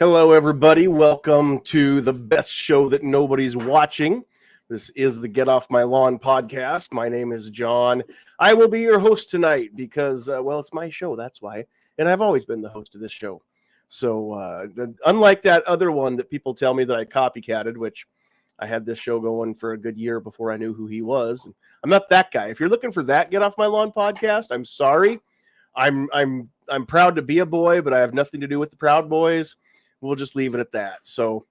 Hello, everybody. Welcome to the best show that nobody's watching. This is the Get Off My Lawn podcast. My name is John. I will be your host tonight because, it's my show. That's why. And I've always been the host of this show. So unlike that other one that people tell me that I copycatted, which I had this show going for a good year before I knew who he was. I'm not that guy. If you're looking for that Get Off My Lawn podcast, I'm sorry. I'm proud to be a boy, but I have nothing to do with the Proud Boys. We'll just leave it at that. So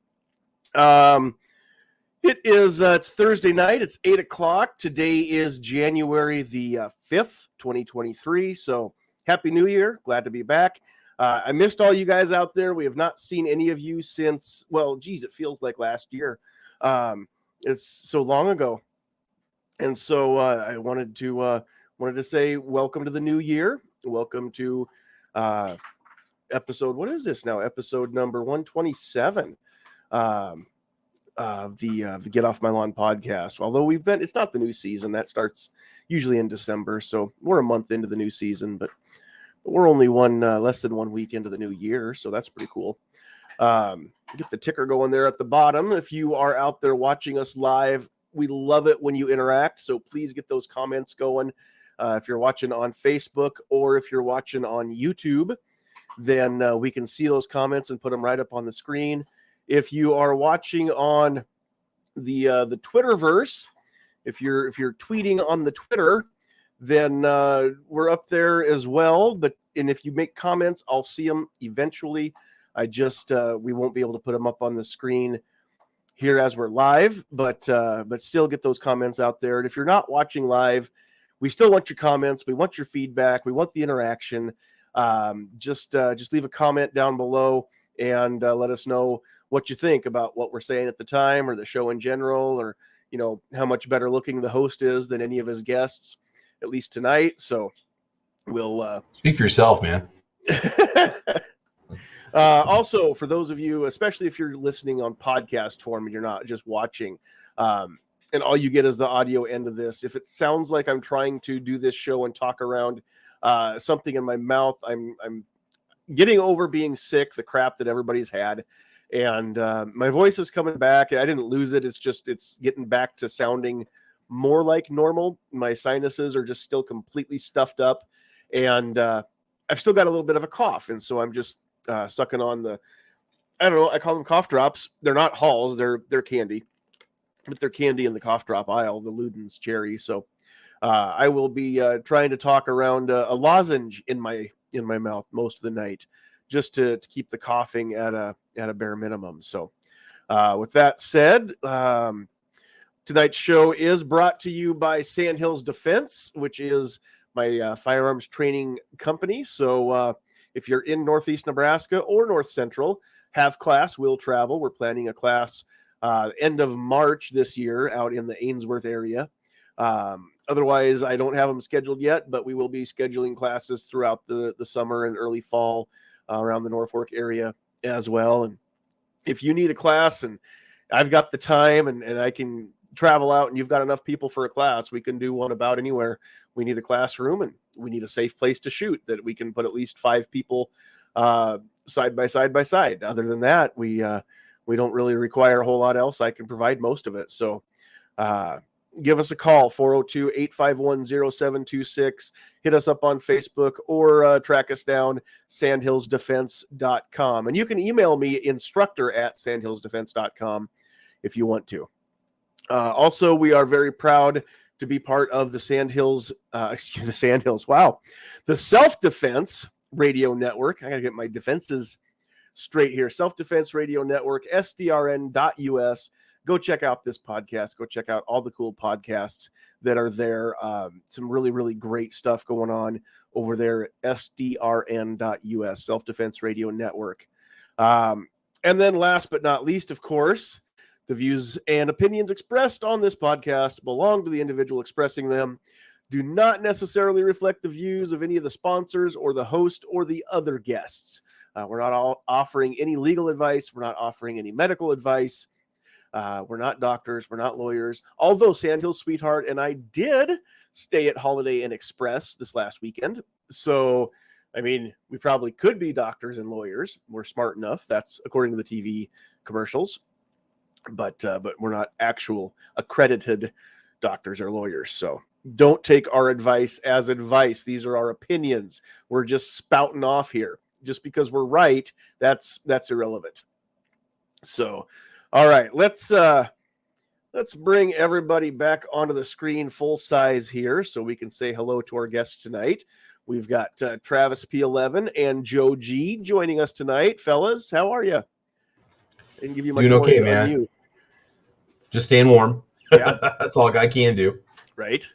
it's Thursday night. It's 8:00. Today is January the 5th, 2023. So Happy New Year. Glad to be back. I missed all you guys out there. We have not seen any of you since, it feels like last year. It's so long ago. And so I wanted to say welcome to the new year. Welcome to episode, what is this now? Episode number 127 of the Get Off My Lawn podcast. Although it's not the new season. That starts usually in December. So we're a month into the new season, but we're only less than 1 week into the new year. So that's pretty cool. Get the ticker going there at the bottom. If you are out there watching us live, we love it when you interact. So please get those comments going. If you're watching on Facebook or if you're watching on YouTube, then we can see those comments and put them right up on the screen. If you are watching on the Twitterverse, if you're tweeting on the Twitter, then we're up there as well. And if you make comments, I'll see them eventually. We won't be able to put them up on the screen here as we're live, but still get those comments out there. And if you're not watching live, we still want your comments. We want your feedback. We want the interaction. Just leave a comment down below and let us know what you think about what we're saying at the time or the show in general, or how much better looking the host is than any of his guests, at least tonight. So we'll speak for yourself, man. Also, for those of you, especially if you're listening on podcast form and you're not just watching, and all you get is the audio end of this, if it sounds like I'm trying to do this show and talk around something in my mouth, I'm getting over being sick, the crap that everybody's had, and my voice is coming back. I didn't lose it. It's getting back to sounding more like normal. My sinuses are just still completely stuffed up, and I've still got a little bit of a cough, and so I'm just sucking on I don't know, I call them cough drops. They're not Halls, they're candy, but they're candy in the cough drop aisle, the Luden's cherry. So I will be trying to talk around a lozenge in my mouth most of the night, just to keep the coughing at a bare minimum. So with that said, tonight's show is brought to you by Sandhills Defense, which is my firearms training company. So if you're in Northeast Nebraska or North Central, have class, will travel. We're planning a class end of March this year out in the Ainsworth area. Otherwise, I don't have them scheduled yet, but we will be scheduling classes throughout the summer and early fall around the Norfolk area as well. And if you need a class and I've got the time and I can travel out and you've got enough people for a class, we can do one about anywhere. We need a classroom and we need a safe place to shoot that we can put at least 5 people side by side. Other than that, we don't really require a whole lot else. I can provide most of it. So give us a call, 402-851-0726. Hit us up on Facebook or track us down, sandhillsdefense.com. And you can email me, instructor@sandhillsdefense.com, if you want to. Also, we are very proud to be part of the the Self-Defense Radio Network. I got to get my defenses straight here. Self-Defense Radio Network, sdrn.us. Go check out this podcast. Go check out all the cool podcasts that are there. Some really, really great stuff going on over there at sdrn.us, Self-Defense Radio Network. And then last but not least, of course, the views and opinions expressed on this podcast belong to the individual expressing them, do not necessarily reflect the views of any of the sponsors or the host or the other guests. We're not offering any legal advice. We're not offering any medical advice. We're not doctors. We're not lawyers. Although Sandhills Sweetheart and I did stay at Holiday Inn Express this last weekend. So I mean, we probably could be doctors and lawyers. We're smart enough. That's according to the TV commercials. But we're not actual accredited doctors or lawyers. So don't take our advice as advice. These are our opinions. We're just spouting off here. Just because we're right, that's irrelevant. So, all right, let's bring everybody back onto the screen full size here so we can say hello to our guests tonight. We've got Travis P11 and Joe G joining us tonight. Fellas, how are you? I didn't give you much doing okay, to man. unmute. Just staying warm. Yeah. That's all I can do. Right.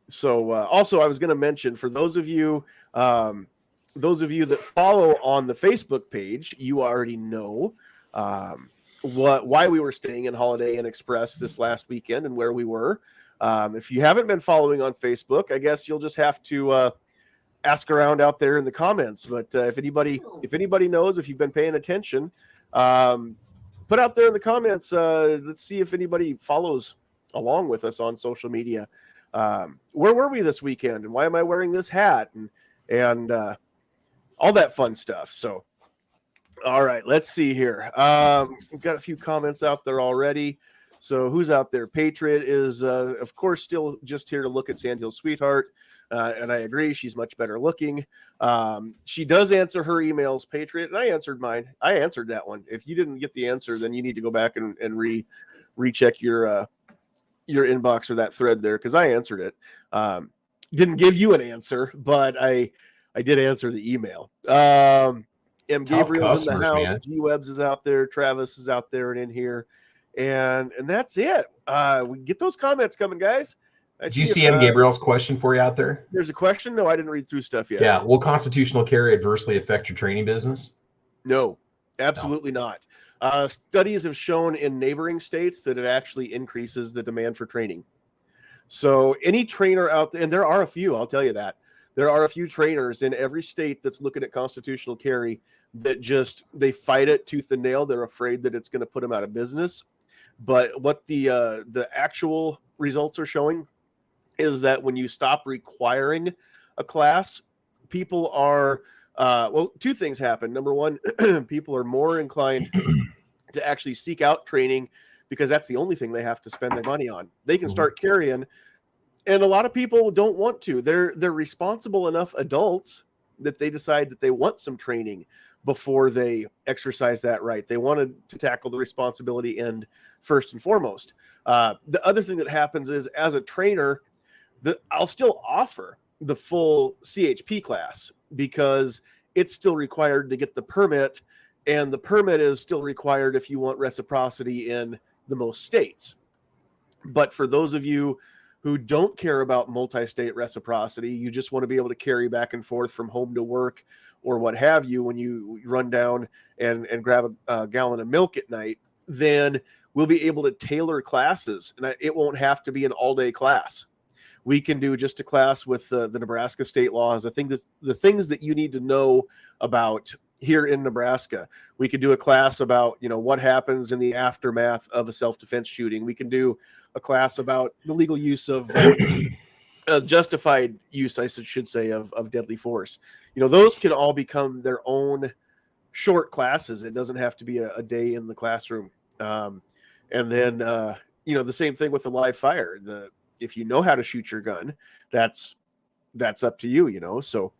So also I was going to mention, for those of you that follow on the Facebook page, you already know why we were staying in Holiday Inn Express this last weekend and where we were. If you haven't been following on Facebook, I guess you'll just have to ask around out there in the comments. But if anybody knows, if you've been paying attention, put out there in the comments. Let's see if anybody follows along with us on social media. Where were we this weekend, and why am I wearing this hat, and all that fun stuff. So, all right, let's see here. We've got a few comments out there already. So who's out there? Patriot is, of course, still just here to look at Sandhills Sweetheart. And I agree, she's much better looking. She does answer her emails, Patriot, and I answered mine. I answered that one. If you didn't get the answer, then you need to go back and recheck your inbox or that thread there, because I answered it. Didn't give you an answer, but I did answer the email. M. Gabriel's in the house. Man. G. Webbs is out there. Travis is out there and in here. And that's it. We get those comments coming, guys. Do you see M. Gabriel's question for you out there? There's a question? No, I didn't read through stuff yet. Yeah. Will constitutional carry adversely affect your training business? No, absolutely not. Studies have shown in neighboring states that it actually increases the demand for training. So any trainer out there, and there are a few, I'll tell you that. There are a few trainers in every state that's looking at constitutional carry that they fight it tooth and nail. They're afraid that it's going to put them out of business. But what the actual results are showing is that when you stop requiring a class, people are, two things happen. Number one, people are more inclined to actually seek out training because that's the only thing they have to spend their money on. They can start carrying, and a lot of people don't want to. They're responsible enough adults that they decide that they want some training before they exercise that right. They wanted to tackle the responsibility end first and foremost. The other thing that happens is, as a trainer, I'll still offer the full CHP class because it's still required to get the permit, and the permit is still required if you want reciprocity in the most states. But for those of you who don't care about multi-state reciprocity, you just want to be able to carry back and forth from home to work or what have you when you run down and grab a gallon of milk at night, then we'll be able to tailor classes, and it won't have to be an all-day class. We can do just a class with the Nebraska state laws. I think the things that you need to know about here in Nebraska. We could do a class about, what happens in the aftermath of a self-defense shooting. We can do a class about the legal use of justified use, I should say, of deadly force. Those can all become their own short classes. It doesn't have to be a day in the classroom. And then, the same thing with the live fire. If you know how to shoot your gun, that's up to you, so,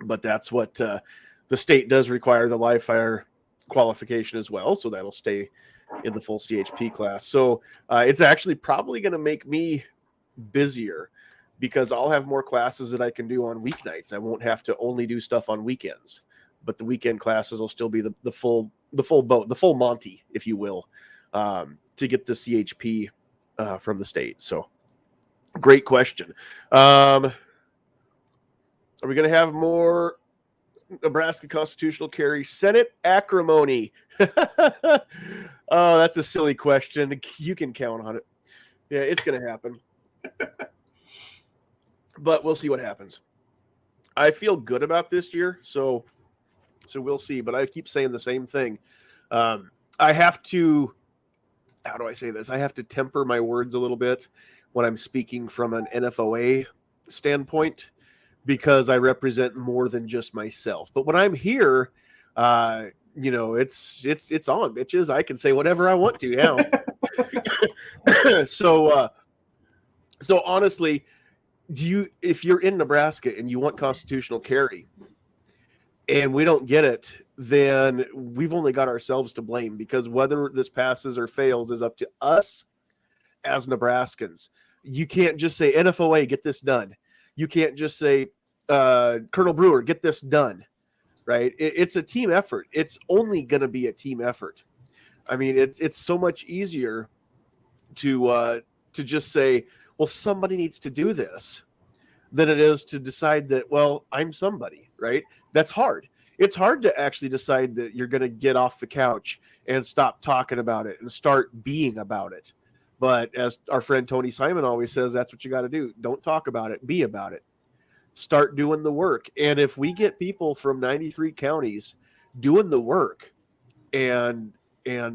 but that's what the state does require, the live fire qualification as well. So that'll stay in the full CHP class. So it's actually probably going to make me busier because I'll have more classes that I can do on weeknights. I won't have to only do stuff on weekends, but the weekend classes will still be the full boat, the full Monty, if you will, to get the CHP from the state. So great question. Are we going to have more Nebraska constitutional carry Senate acrimony? Oh, that's a silly question. You can count on it. Yeah, it's going to happen. But we'll see what happens. I feel good about this year, so we'll see. But I keep saying the same thing. I have to, how do I say this? I have to temper my words a little bit when I'm speaking from an NFOA standpoint, because I represent more than just myself. But when I'm here, you know, it's on, bitches. I can say whatever I want to now. So honestly, if you're in Nebraska and you want constitutional carry and we don't get it, then we've only got ourselves to blame, because whether this passes or fails is up to us as Nebraskans. You can't just say, NFOA, get this done. You can't just say, Colonel Brewer, get this done, right? It's a team effort. It's only going to be a team effort. I mean, it's so much easier to just say, well, somebody needs to do this, than it is to decide that, well, I'm somebody, right? That's hard. It's hard to actually decide that you're going to get off the couch and stop talking about it and start being about it. But as our friend Tony Simon always says, that's what you got to do. Don't talk about it, be about it. Start doing the work. And if we get people from 93 counties doing the work and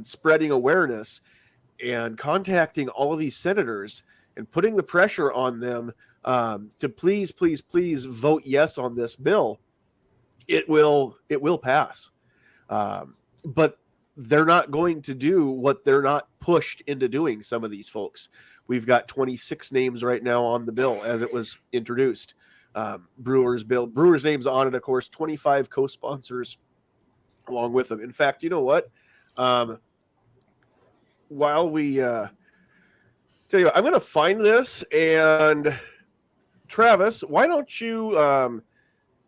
spreading awareness and contacting all of these senators and putting the pressure on them to please vote yes on this bill, it will pass. But they're not going to do what they're not pushed into doing, some of these folks. We've got 26 names right now on the bill as it was introduced. Brewer's bill. Brewer's name's on it, of course, 25 co-sponsors along with them. In fact, you know what? While we tell you what, I'm going to find this, and Travis, why don't you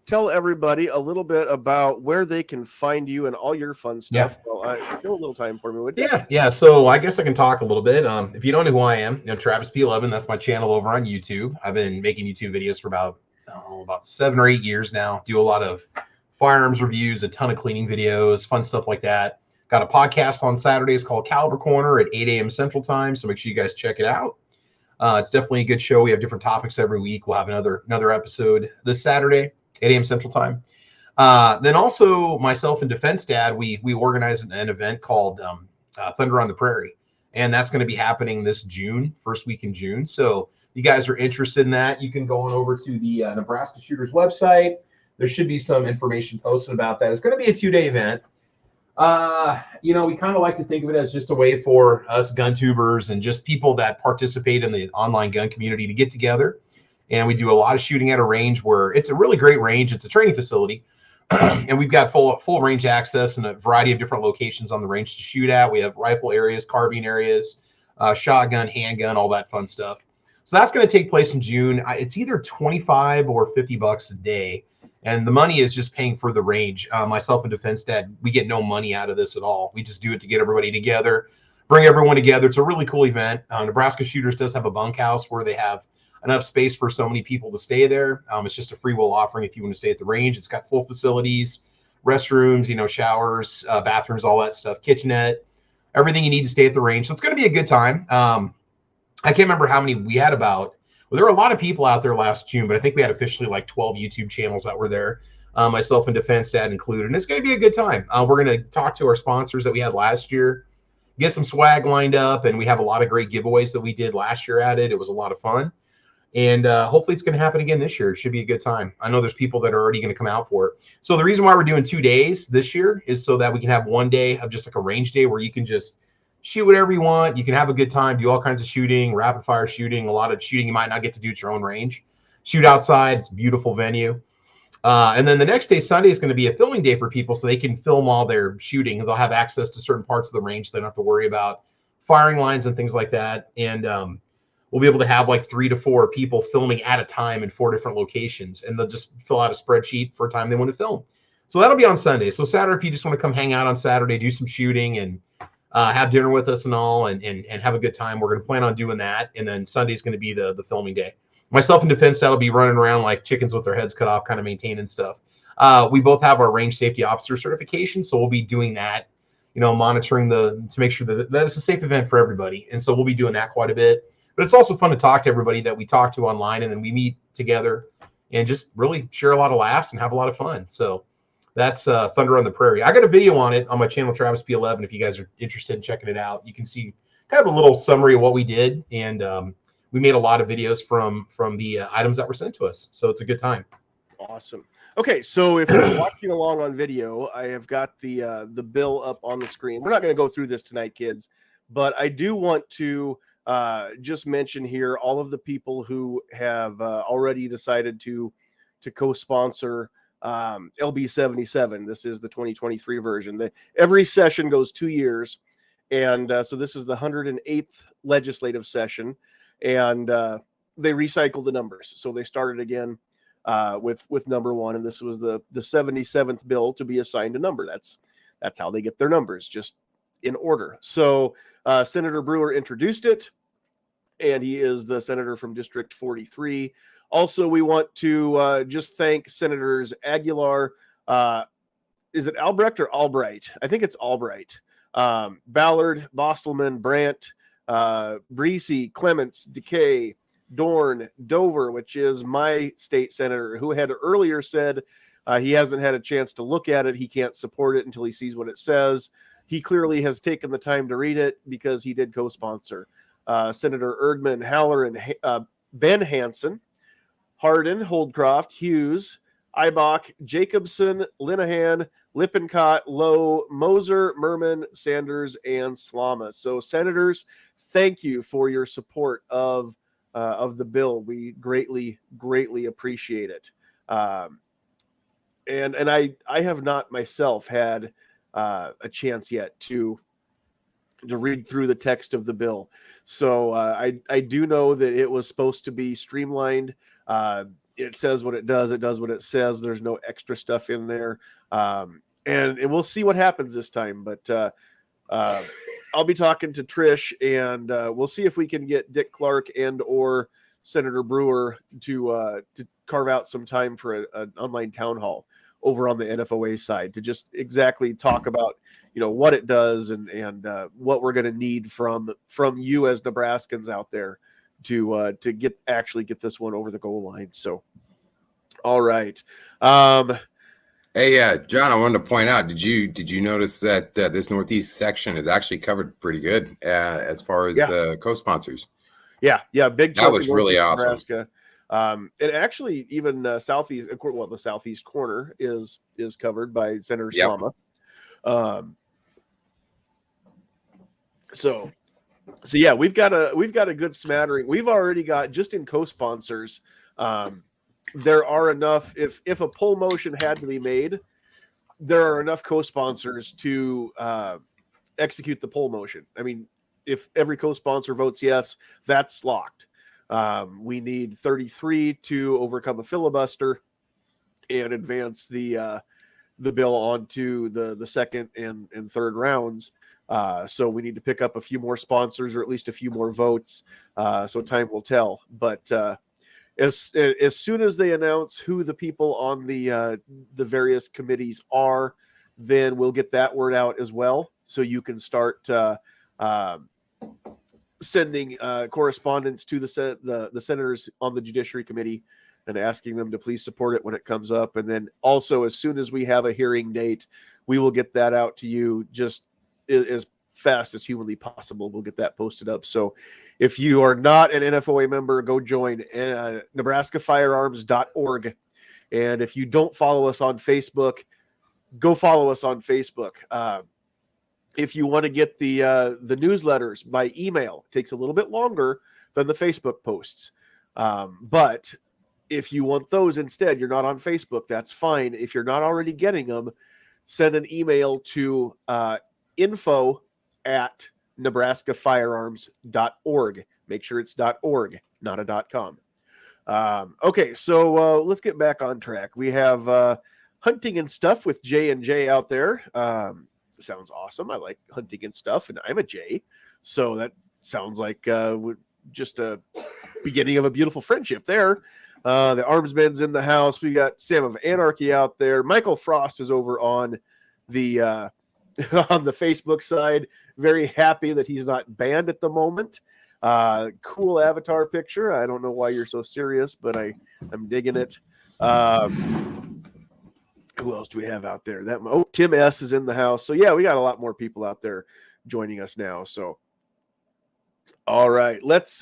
tell everybody a little bit about where they can find you and all your fun stuff? Yeah. Well, fill a little time for me, would you? Yeah. So I guess I can talk a little bit. If you don't know who I am, Travis P11, that's my channel over on YouTube. I've been making YouTube videos for about 7 or 8 years now. Do a lot of firearms reviews, a ton of cleaning videos, fun stuff like that. Got a podcast on Saturdays called Caliber Corner at 8 a.m. Central Time, so make sure you guys check it out. It's definitely a good show. We have different topics every week. We'll have another episode this Saturday, 8 a.m. Central Time. Then also myself and Defense Dad, we organized an event called Thunder on the Prairie, and that's going to be happening this June, first week in June. So if you guys are interested in that, you can go on over to the Nebraska Shooters website. There should be some information posted about that. It's going to be a 2-day event. We kind of like to think of it as just a way for us gun tubers and just people that participate in the online gun community to get together. And we do a lot of shooting at a range where it's a really great range. It's a training facility. And we've got full range access and a variety of different locations on the range to shoot at. We have rifle areas, carbine areas, shotgun, handgun, all that fun stuff. So that's going to take place in June. It's either $25 or $50 a day. And the money is just paying for the range. Myself and Defense Dad, we get no money out of this at all. We just do it to get everybody together, bring everyone together. It's a really cool event. Nebraska Shooters does have a bunkhouse where they have enough space for so many people to stay there. It's just a free will offering if you want to stay at the range. It's got full facilities, restrooms, showers, bathrooms, all that stuff, kitchenette, everything you need to stay at the range. So it's going to be a good time. I can't remember how many we had about. Well, there were a lot of people out there last June, but I think we had officially like 12 YouTube channels that were there, myself and Defense Dad included. And it's going to be a good time. We're going to talk to our sponsors that we had last year, get some swag lined up, and we have a lot of great giveaways that we did last year at it. It was a lot of fun. And hopefully it's going to happen again this year. It should be a good time. I know there's people that are already going to come out for it. So the reason why we're doing 2 days this year is so that we can have 1 day of just like a range day where you can just shoot whatever you want. You can have a good time, do all kinds of shooting, rapid fire shooting, a lot of shooting you might not get to do at your own range. Shoot outside. It's a beautiful venue. And then the next day, Sunday, is going to be a filming day for people so they can film all their shooting. They'll have access to certain parts of the range. They don't have to worry about firing lines and things like that. And we'll be able to have like 3 to 4 people filming at a time in 4 different locations. And they'll just fill out a spreadsheet for a time they want to film. So that'll be on Sunday. So Saturday, if you just want to come hang out on Saturday, do some shooting and have dinner with us and all, and have a good time. We're going to plan on doing that. And then Sunday's going to be the filming day. Myself and Defense Dad will be running around like chickens with their heads cut off, kind of maintaining stuff. We both have our range safety officer certification. So we'll be doing that, monitoring to make sure that it's a safe event for everybody. And so we'll be doing that quite a bit. But it's also fun to talk to everybody that we talk to online, and then we meet together and just really share a lot of laughs and have a lot of fun. So that's Thunder on the Prairie. I got a video on it on my channel, Travis P11. If you guys are interested in checking it out, you can see kind of a little summary of what we did. And we made a lot of videos from the items that were sent to us. So it's a good time. Awesome. Okay, so if you're watching along on video, I have got the bill up on the screen. We're not going to go through this tonight, kids, but I do want to just mention here all of the people who have already decided to co-sponsor LB 77. This is the 2023 version. Every session goes 2 years, and so this is the 108th legislative session, and they recycle the numbers. So they started again with number one, and this was the 77th bill to be assigned a number. That's how they get their numbers, just in order. So Senator Brewer introduced it, and he is the senator from District 43. Also, we want to just thank Senators Aguilar. Is it Albrecht or Albright? I think it's Albright. Ballard, Bostelman, Brandt, Breesy, Clements, Decay, Dorn, Dover, which is my state senator, who had earlier said he hasn't had a chance to look at it. He can't support it until he sees what it says. He clearly has taken the time to read it because he did co-sponsor. Senator Erdman, Haller, and Ben Hansen, Hardin, Holdcroft, Hughes, Eibach, Jacobson, Linehan, Lippincott, Lowe, Moser, Merman, Sanders, and Slama. So, senators, thank you for your support of the bill. We greatly appreciate it. And I have not myself had a chance yet to read through the text of the bill. So I do know that it was supposed to be streamlined. It says what it does. It does what it says. There's no extra stuff in there. And we'll see what happens this time. But I'll be talking to Trish, and we'll see if we can get Dick Clark and or Senator Brewer to carve out some time for an online town hall over on the NFOA side to just exactly talk about, what it does and what we're going to need from you as Nebraskans out there to get this one over the goal line. So, all right. Hey, John, I wanted to point out, did you notice that this Northeast section is actually covered pretty good as far as co-sponsors? Yeah. Big that was really awesome. Nebraska. And actually even Southeast, the Southeast corner is covered by Senator Slama. So yeah, we've got a good smattering. We've already got, just in co-sponsors, there are enough. If a poll motion had to be made, there are enough co-sponsors to execute the poll motion. I mean, if every co-sponsor votes yes, that's locked. We need 33 to overcome a filibuster and advance the bill onto the second and third rounds. So we need to pick up a few more sponsors, or at least a few more votes. So time will tell. But as soon as they announce who the people on the various committees are, then we'll get that word out as well. So you can start sending correspondence to the senators on the Judiciary Committee and asking them to please support it when it comes up. And then also, as soon as we have a hearing date, we will get that out to you just as fast as humanly possible. We'll get that posted up. So if you are not an NFOA member, go join NebraskaFirearms.org. And if you don't follow us on Facebook, go follow us on Facebook. If you want to get the newsletters by email, it takes a little bit longer than the Facebook posts. But if you want those instead, you're not on Facebook, that's fine. If you're not already getting them, send an email to info@NebraskaFirearms.org. Make sure it's .org, not a .com. Okay, so let's get back on track. We have hunting and stuff with J&J out there. Sounds awesome. I like hunting and stuff, and I'm a J, so that sounds like just a beginning of a beautiful friendship there. The Armsmen's in the house. We got Sam of Anarchy out there. Michael Frost is over on the on the Facebook side. Very happy that he's not banned at the moment. Cool avatar picture. I don't know why you're so serious, but I'm digging it. Who else do we have out there? Tim S is in the house. So yeah, we got a lot more people out there joining us now. So all right, let's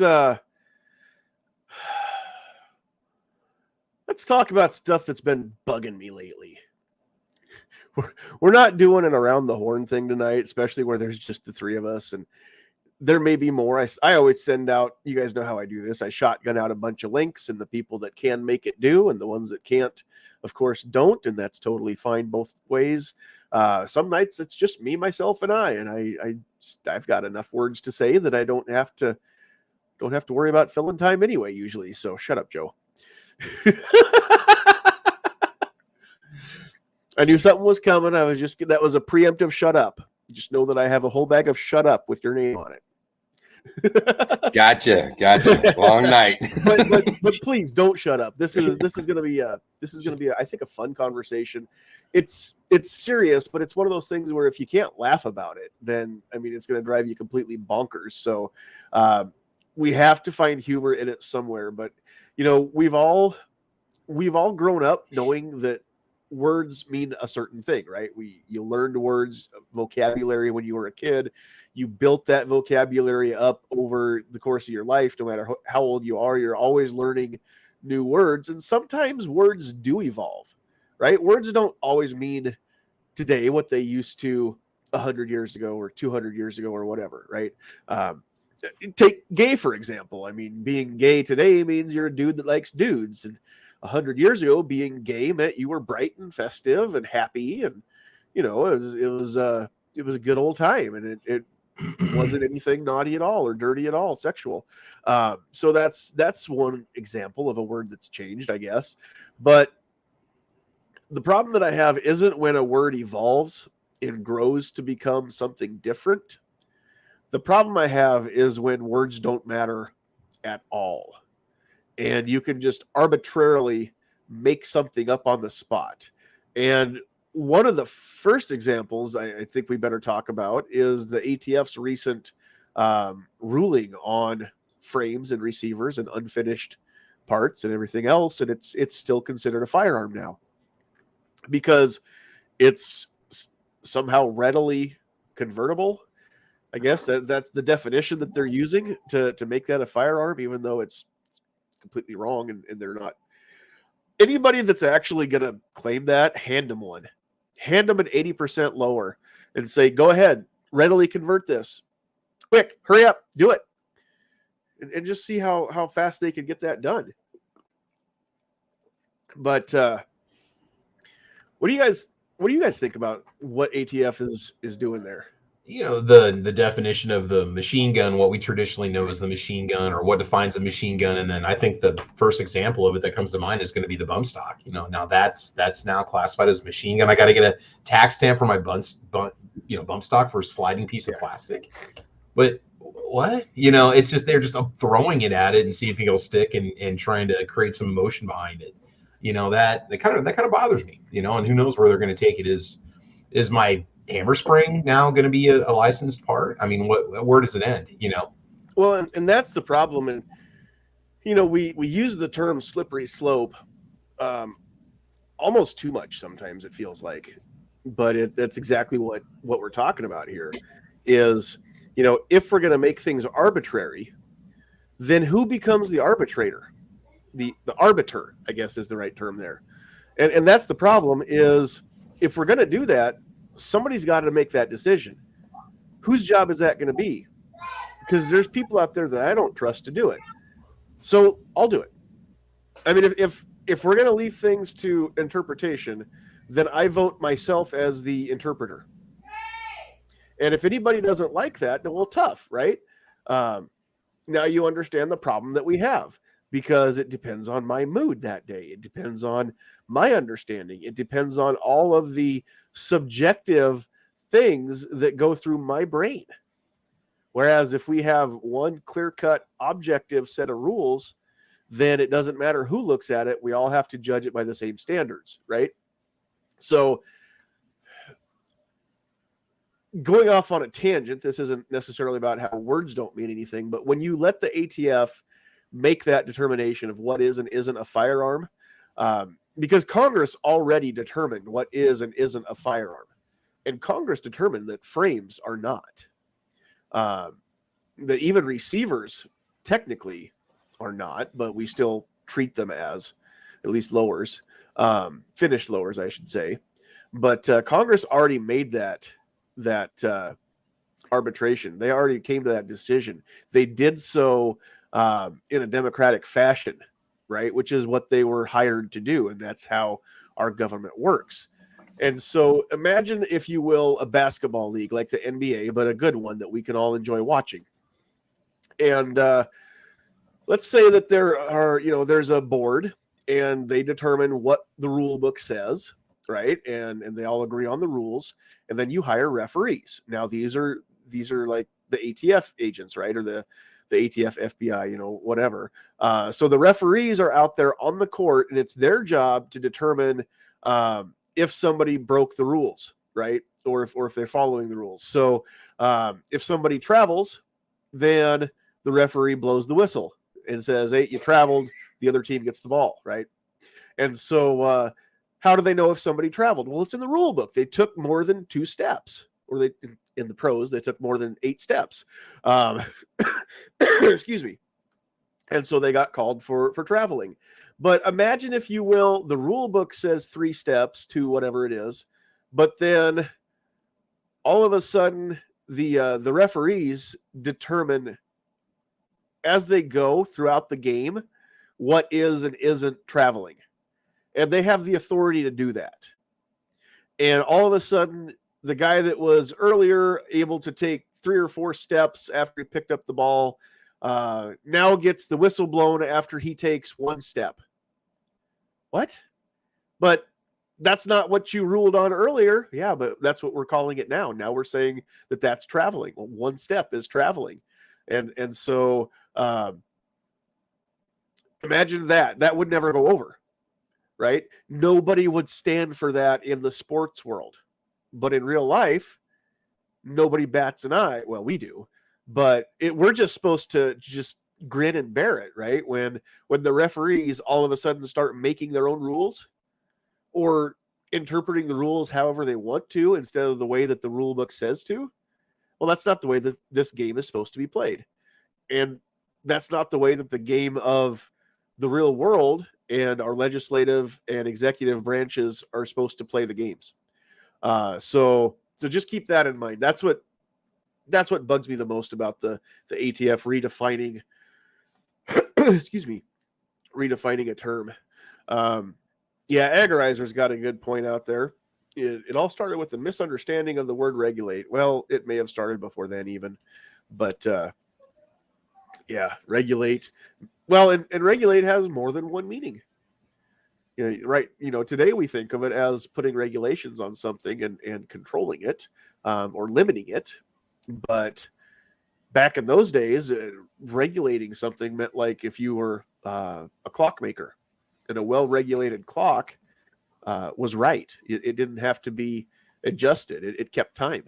Let's talk about stuff that's been bugging me lately. We're not doing an around the horn thing tonight, especially where there's just the three of us, and there may be more. I always send out, you guys know how I do this. I shotgun out a bunch of links, and the people that can make it do, and the ones that can't, of course, don't, and that's totally fine both ways. Some nights it's just me, myself, and I've got enough words to say that I don't have to worry about filling time anyway, usually. So shut up, Joe. I knew something was coming. That was a preemptive shut up. Just know that I have a whole bag of shut up with your name on it. Gotcha. Long night. but please don't shut up. This is gonna be I think a fun conversation. It's serious, but it's one of those things where if you can't laugh about it, then I mean it's gonna drive you completely bonkers. So we have to find humor in it somewhere. But you know, we've all grown up knowing that words mean a certain thing, right? You learned words, vocabulary when you were a kid. You built that vocabulary up over the course of your life. No matter how old you are, you're always learning new words. And sometimes words do evolve, right? Words don't always mean today what they used to 100 years ago or 200 years ago or whatever, right? Take gay, for example. I mean, being gay today means you're a dude that likes dudes. And 100 years ago, being gay meant you were bright and festive and happy, and you know it was a good old time, and it wasn't anything naughty at all or dirty at all, sexual. So that's one example of a word that's changed, I guess. But the problem that I have isn't when a word evolves and grows to become something different. The problem I have is when words don't matter at all. And you can just arbitrarily make something up on the spot. And one of the first examples I think we better talk about is the ATF's recent ruling on frames and receivers and unfinished parts and everything else. And it's still considered a firearm now because it's somehow readily convertible. I guess that's the definition that they're using to make that a firearm, even though it's completely wrong, and they're not. Anybody that's actually going to claim that, hand them one. Hand them an 80% lower and say, go ahead, readily convert this. Quick, hurry up, do it. And just see how fast they can get that done. But what do you guys think about what ATF is doing there? You know, the definition of the machine gun, what we traditionally know as the machine gun, or what defines a machine gun. And then I think the first example of it that comes to mind is going to be the bump stock. You know, now that's now classified as a machine gun. I got to get a tax stamp for my bump stock for a sliding piece of plastic. But what? You know, it's just they're just throwing it at it and see if it'll stick and trying to create some emotion behind it. You know, that kind of bothers me. You know, and who knows where they're going to take it. Is my hammer spring now going to be a licensed part? I mean, where does it end? You know? Well, and that's the problem. And you know, we use the term slippery slope almost too much sometimes, it feels like. But that's exactly what we're talking about here. Is, you know, if we're going to make things arbitrary, then who becomes the arbitrator? The arbiter, I guess, is the right term there. And that's the problem. Is if we're going to do that, somebody's got to make that decision. Whose job is that going to be? Because there's people out there that I don't trust to do it. So I'll do it. I mean, if we're going to leave things to interpretation, then I vote myself as the interpreter. And if anybody doesn't like that, then well, tough, right? Now you understand the problem that we have, because it depends on my mood that day. It depends on my understanding. It depends on all of the subjective things that go through my brain. Whereas if we have one clear-cut objective set of rules, then it doesn't matter who looks at it. We all have to judge it by the same standards, right? So going off on a tangent, this isn't necessarily about how words don't mean anything, but when you let the ATF make that determination of what is and isn't a firearm, because Congress already determined what is and isn't a firearm. And Congress determined that frames are not. That even receivers technically are not, but we still treat them as. at least lowers, finished lowers, I should say. But Congress already made that arbitration. They already came to that decision. They did so in a democratic fashion, right? Which is what they were hired to do, and that's how our government works. And so imagine, if you will, a basketball league like the NBA, but a good one that we can all enjoy watching. And let's say that there's a board, and they determine what the rule book says, right? And they all agree on the rules, and then you hire referees. Now these are like the ATF agents, right? Or the ATF, FBI, whatever. So the referees are out there on the court, and it's their job to determine if somebody broke the rules, right? Or if they're following the rules. So if somebody travels, then the referee blows the whistle and says, hey, you traveled, the other team gets the ball, right? And so how do they know if somebody traveled? Well, it's in the rule book. They took more than 2 steps, or in the pros, they took more than 8 steps. Excuse me. And so they got called for traveling. But imagine, if you will, the rule book says 3 steps to whatever it is, but then all of a sudden the referees determine as they go throughout the game what is and isn't traveling. And they have the authority to do that. And all of a sudden, the guy that was earlier able to take 3 or 4 steps after he picked up the ball now gets the whistle blown after he takes 1 step. What? But that's not what you ruled on earlier. Yeah, but that's what we're calling it now. Now we're saying that that's traveling. Well, 1 step is traveling. And so imagine that would never go over, right? Nobody would stand for that in the sports world. But in real life, nobody bats an eye. Well, we do, but we're just supposed to just grin and bear it, right? When the referees all of a sudden start making their own rules or interpreting the rules however they want to instead of the way that the rule book says to, well, that's not the way that this game is supposed to be played. And that's not the way that the game of the real world and our legislative and executive branches are supposed to play the games. So just keep that in mind. That's what bugs me the most about the ATF redefining, excuse me, redefining a term. Agorizer's got a good point out there. It all started with the misunderstanding of the word regulate. Well, it may have started before then even, but regulate. Well, and regulate has more than one meaning. Right. Today we think of it as putting regulations on something and controlling it or limiting it. But back in those days, regulating something meant like if you were a clockmaker, and a well-regulated clock was right. It didn't have to be adjusted. It kept time.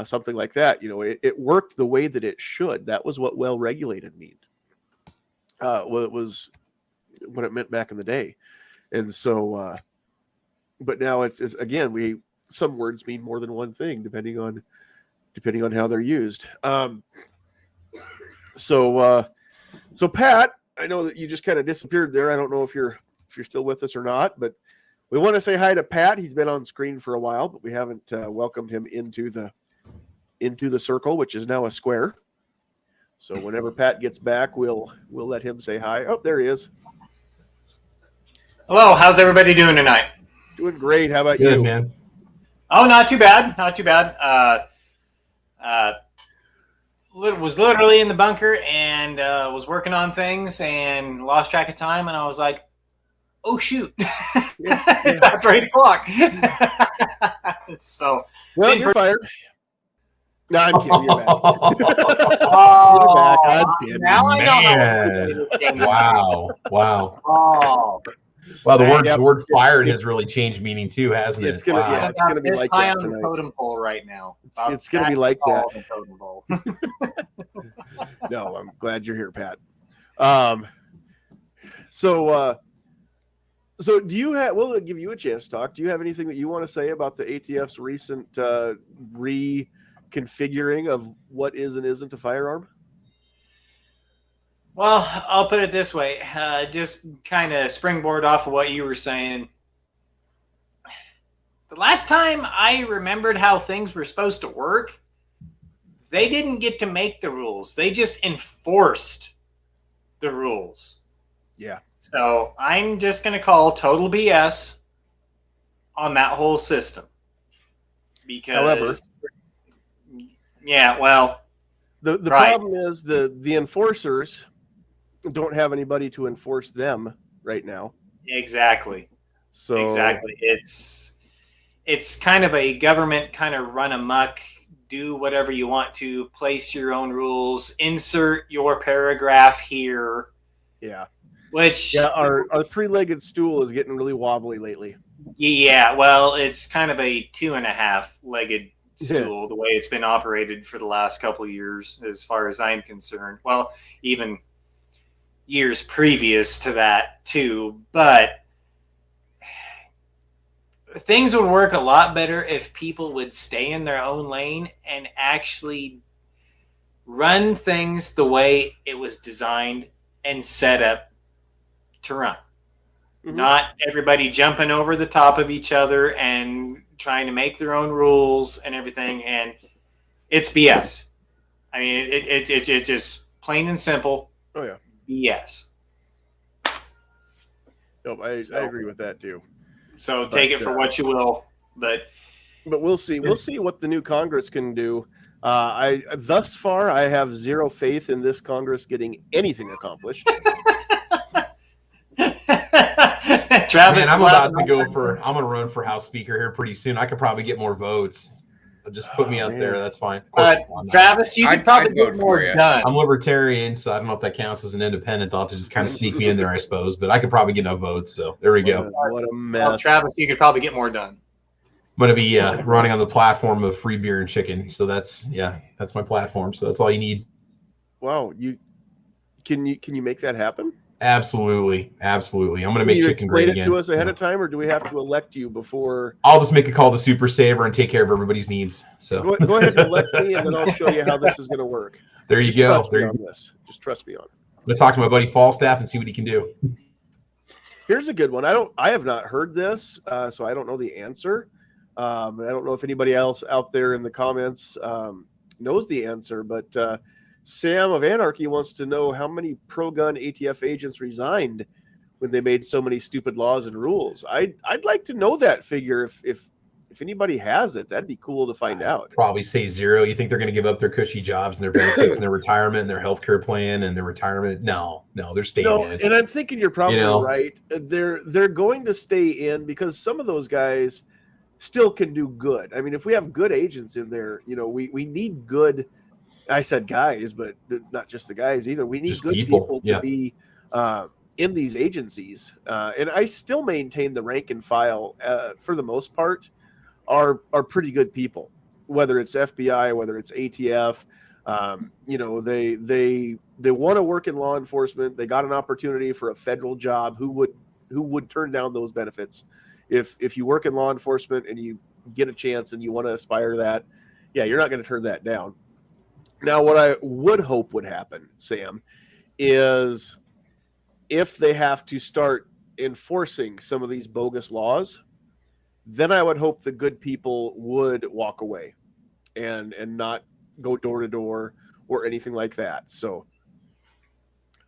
Something like that. It worked the way that it should. That was what well-regulated meant. It was what it meant back in the day. And so, but now it's again, some words mean more than one thing depending on how they're used. So Pat, I know that you just kind of disappeared there. I don't know if you're still with us or not, but we want to say hi to Pat. He's been on screen for a while, but we haven't welcomed him into the circle, which is now a square. So whenever Pat gets back, we'll let him say hi. Oh, there he is. Hello, how's everybody doing tonight? Doing great. How about Good, you, man? Oh, not too bad. Not too bad. Was literally in the bunker and was working on things and lost track of time, and I was like, "Oh shoot, it's after 8:00." So, well, you're fired. No, I'm kidding. You're back. Oh, You're back. I'm kidding. now I know how Man. to play this game. Wow. Oh, Well, the Yeah, word fired has really changed meaning too, hasn't it? It's gonna Wow. it's gonna be this like high that on the tonight. totem pole right now. It's gonna be like that. The totem pole. No, I'm glad you're here, Pat. So do you have? We'll give you a chance to talk. Do you have anything that you want to say about the ATF's recent reconfiguring of what is and isn't a firearm? Well, I'll put it this way. Just kind of springboard off of what you were saying. The last time I remembered how things were supposed to work, they didn't get to make the rules. They just enforced the rules. Yeah. So I'm just going to call total BS on that whole system. Because, However, yeah, well, the right. problem is the enforcers don't have anybody to enforce them right now. Exactly. So Exactly. It's kind of a government kind of run amok, do whatever you want to, place your own rules, insert your paragraph here. Yeah. Which our three-legged stool is getting really wobbly lately. Yeah, well, it's kind of a 2.5-legged stool, the way it's been operated for the last couple of years, as far as I'm concerned. Well, even years previous to that, too. But things would work a lot better if people would stay in their own lane and actually run things the way it was designed and set up to run. Mm-hmm. Not everybody jumping over the top of each other and trying to make their own rules and everything. And it's BS. I mean, it's just plain and simple. Oh, yeah. BS. Nope, I agree with that, too. So take it for what you will. But we'll see. We'll see what the new Congress can do. Thus far, I have zero faith in this Congress getting anything accomplished. Travis, man, I'm going to run for House Speaker here pretty soon. I could probably get more votes. Just put me out there. That's fine. Travis, you could probably get more done. I'm libertarian, so I don't know if that counts as an independent. They'll have to just kind of sneak me in there, I suppose. But I could probably get enough votes. So there we go. What a mess. Well, Travis, you could probably get more done. I'm going to be running on the platform of free beer and chicken. So that's my platform. So that's all you need. Wow. Can you make that happen? Absolutely. I'm going to make chicken great again. Explain it to us ahead of time, or do we have to elect you before? I'll just make a call to Super Saver and take care of everybody's needs. So go ahead and elect me, and then I'll show you how this is going to work. There you go. Just trust me on it. I'm going to talk to my buddy Falstaff and see what he can do. Here's a good one. I have not heard this, so I don't know the answer. I don't know if anybody else out there in the comments knows the answer, but Sam of Anarchy wants to know how many pro-gun ATF agents resigned when they made so many stupid laws and rules. I'd like to know that figure. If anybody has it, that'd be cool to find out. Probably say zero. You think they're going to give up their cushy jobs and their benefits and their retirement and their healthcare plan and their retirement? No, they're staying in. And I'm thinking you're probably right. They're going to stay in because some of those guys still can do good. I mean, if we have good agents in there, we need good. I said guys, but not just the guys either. We need just good people to be in these agencies. And I still maintain the rank and file, for the most part, are pretty good people. Whether it's FBI, whether it's ATF, they want to work in law enforcement. They got an opportunity for a federal job. Who would turn down those benefits? If you work in law enforcement and you get a chance and you want to aspire to that, yeah, you're not going to turn that down. Now, what I would hope would happen, Sam, is if they have to start enforcing some of these bogus laws, then I would hope the good people would walk away and not go door to door or anything like that. So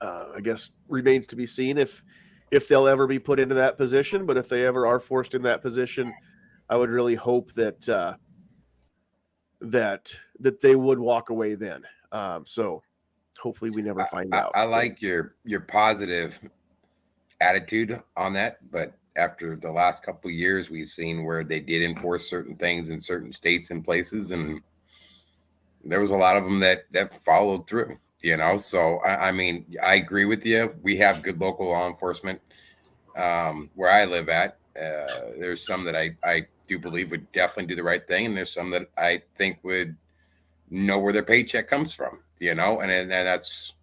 I guess remains to be seen if they'll ever be put into that position. But if they ever are forced in that position, I would really hope that that they would walk away then. So hopefully we never find out. I like your positive attitude on that, but after the last couple of years, we've seen where they did enforce certain things in certain states and places, and there was a lot of them that followed through. So I mean, I agree with you. We have good local law enforcement where I live at. There's some that I do believe would definitely do the right thing, and there's some that I think would know where their paycheck comes from, and that's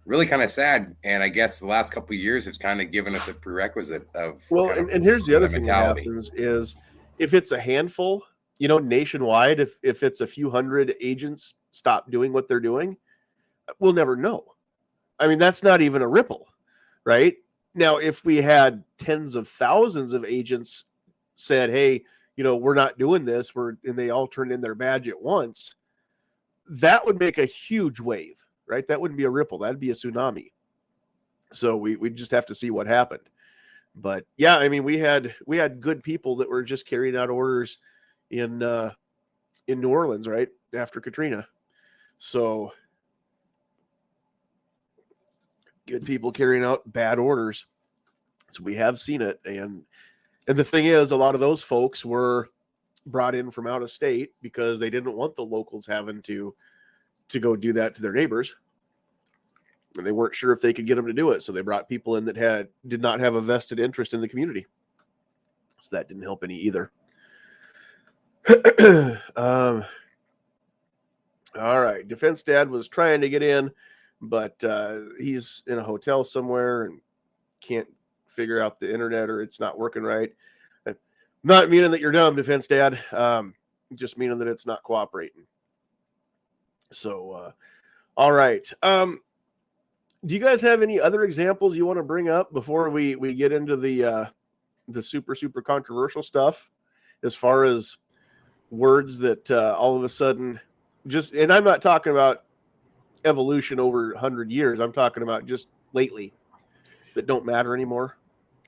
really kind of sad. And I guess the last couple of years it's kind of given us a prerequisite of and here's the other thing that happens is if it's a handful, nationwide, if it's a few hundred agents stop doing what they're doing, we'll never know. I mean, that's not even a ripple, right? Now, if we had tens of thousands of agents said, hey, we're not doing this, and they all turned in their badge at once, that would make a huge wave, right? That wouldn't be a ripple. That'd be a tsunami. So we just have to see what happened. But yeah, I mean, we had good people that were just carrying out orders in New Orleans, right after Katrina. So good people carrying out bad orders. So we have seen it, and the thing is, a lot of those folks were brought in from out of state because they didn't want the locals having to go do that to their neighbors, and they weren't sure if they could get them to do it. So they brought people in that did not have a vested interest in the community. So that didn't help any either. All right. Defense Dad was trying to get in, but he's in a hotel somewhere and can't figure out the internet, or it's not working right. Not meaning that you're dumb, Defense Dad. Just meaning that it's not cooperating. So, all right. Do you guys have any other examples you want to bring up before we get into the super controversial stuff, as far as words that all of a sudden and I'm not talking about evolution over 100 years. I'm talking about just lately that don't matter anymore.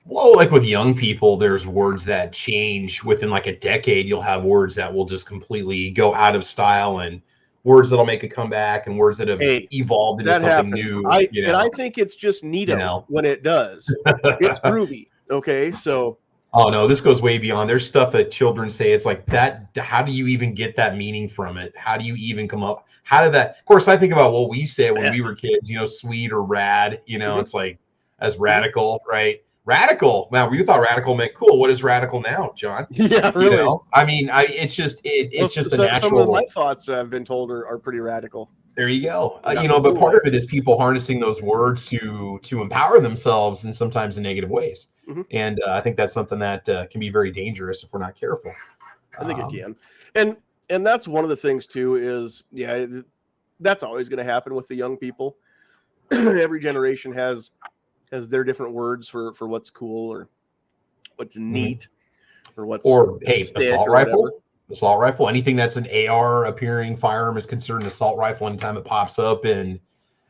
Well, like with young people, there's words that change within like a decade. You'll have words that will just completely go out of style, and words that'll make a comeback, and words that have evolved into something new. And I think it's just neato when it does. It's groovy. Okay, so. Oh no, this goes way beyond. There's stuff that children say. It's like that. How do you even get that meaning from it? How do you even come up? How did that? Of course, I think about what we said when we were kids. Sweet or rad. It's like as radical, right? Radical. Wow, you thought radical meant cool. What is radical now, John? Yeah, really. I mean, it's just a natural. Some of my thoughts I've been told are pretty radical. There you go. But part of it is people harnessing those words to empower themselves in sometimes in negative ways. Mm-hmm. And I think that's something that can be very dangerous if we're not careful. I think it can. And that's one of the things too is, that's always going to happen with the young people. Every generation has their different words for what's cool or what's neat, or assault rifle. Assault rifle, anything that's an AR appearing firearm is considered an assault rifle anytime it pops up in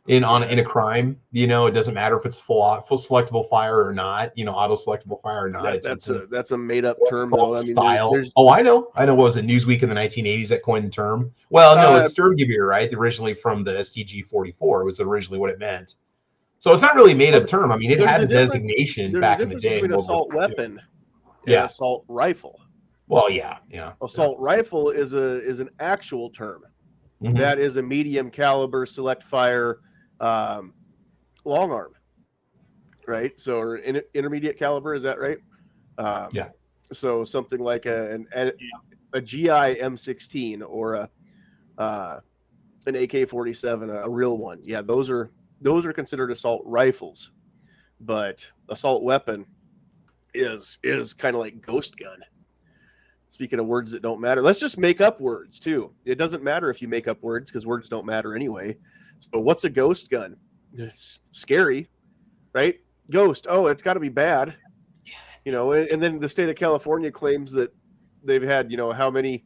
a crime. It doesn't matter if it's full selectable fire or not, auto selectable fire or not. That's a made up term though. I mean, style. I know. What was it, Newsweek in the 1980s that coined the term? Well, no, it's Sturmgewehr, right? Originally from the STG-44 was originally what it meant. So it's not really a made up term. I mean, it had a designation back in the day. Between assault weapon and assault rifle. Well, yeah. Assault rifle is an actual term. Mm-hmm. That is a medium caliber select fire long arm, right? So, or intermediate caliber, is that right? Yeah. So something like a GI M16 or an AK-47, a real one. Yeah, those are considered assault rifles, but assault weapon is kind of like ghost gun. Speaking of words that don't matter, let's just make up words too. It doesn't matter if you make up words because words don't matter anyway. So what's a ghost gun? It's scary, right? Ghost. Oh, it's got to be bad. And then the state of California claims that they've had, how many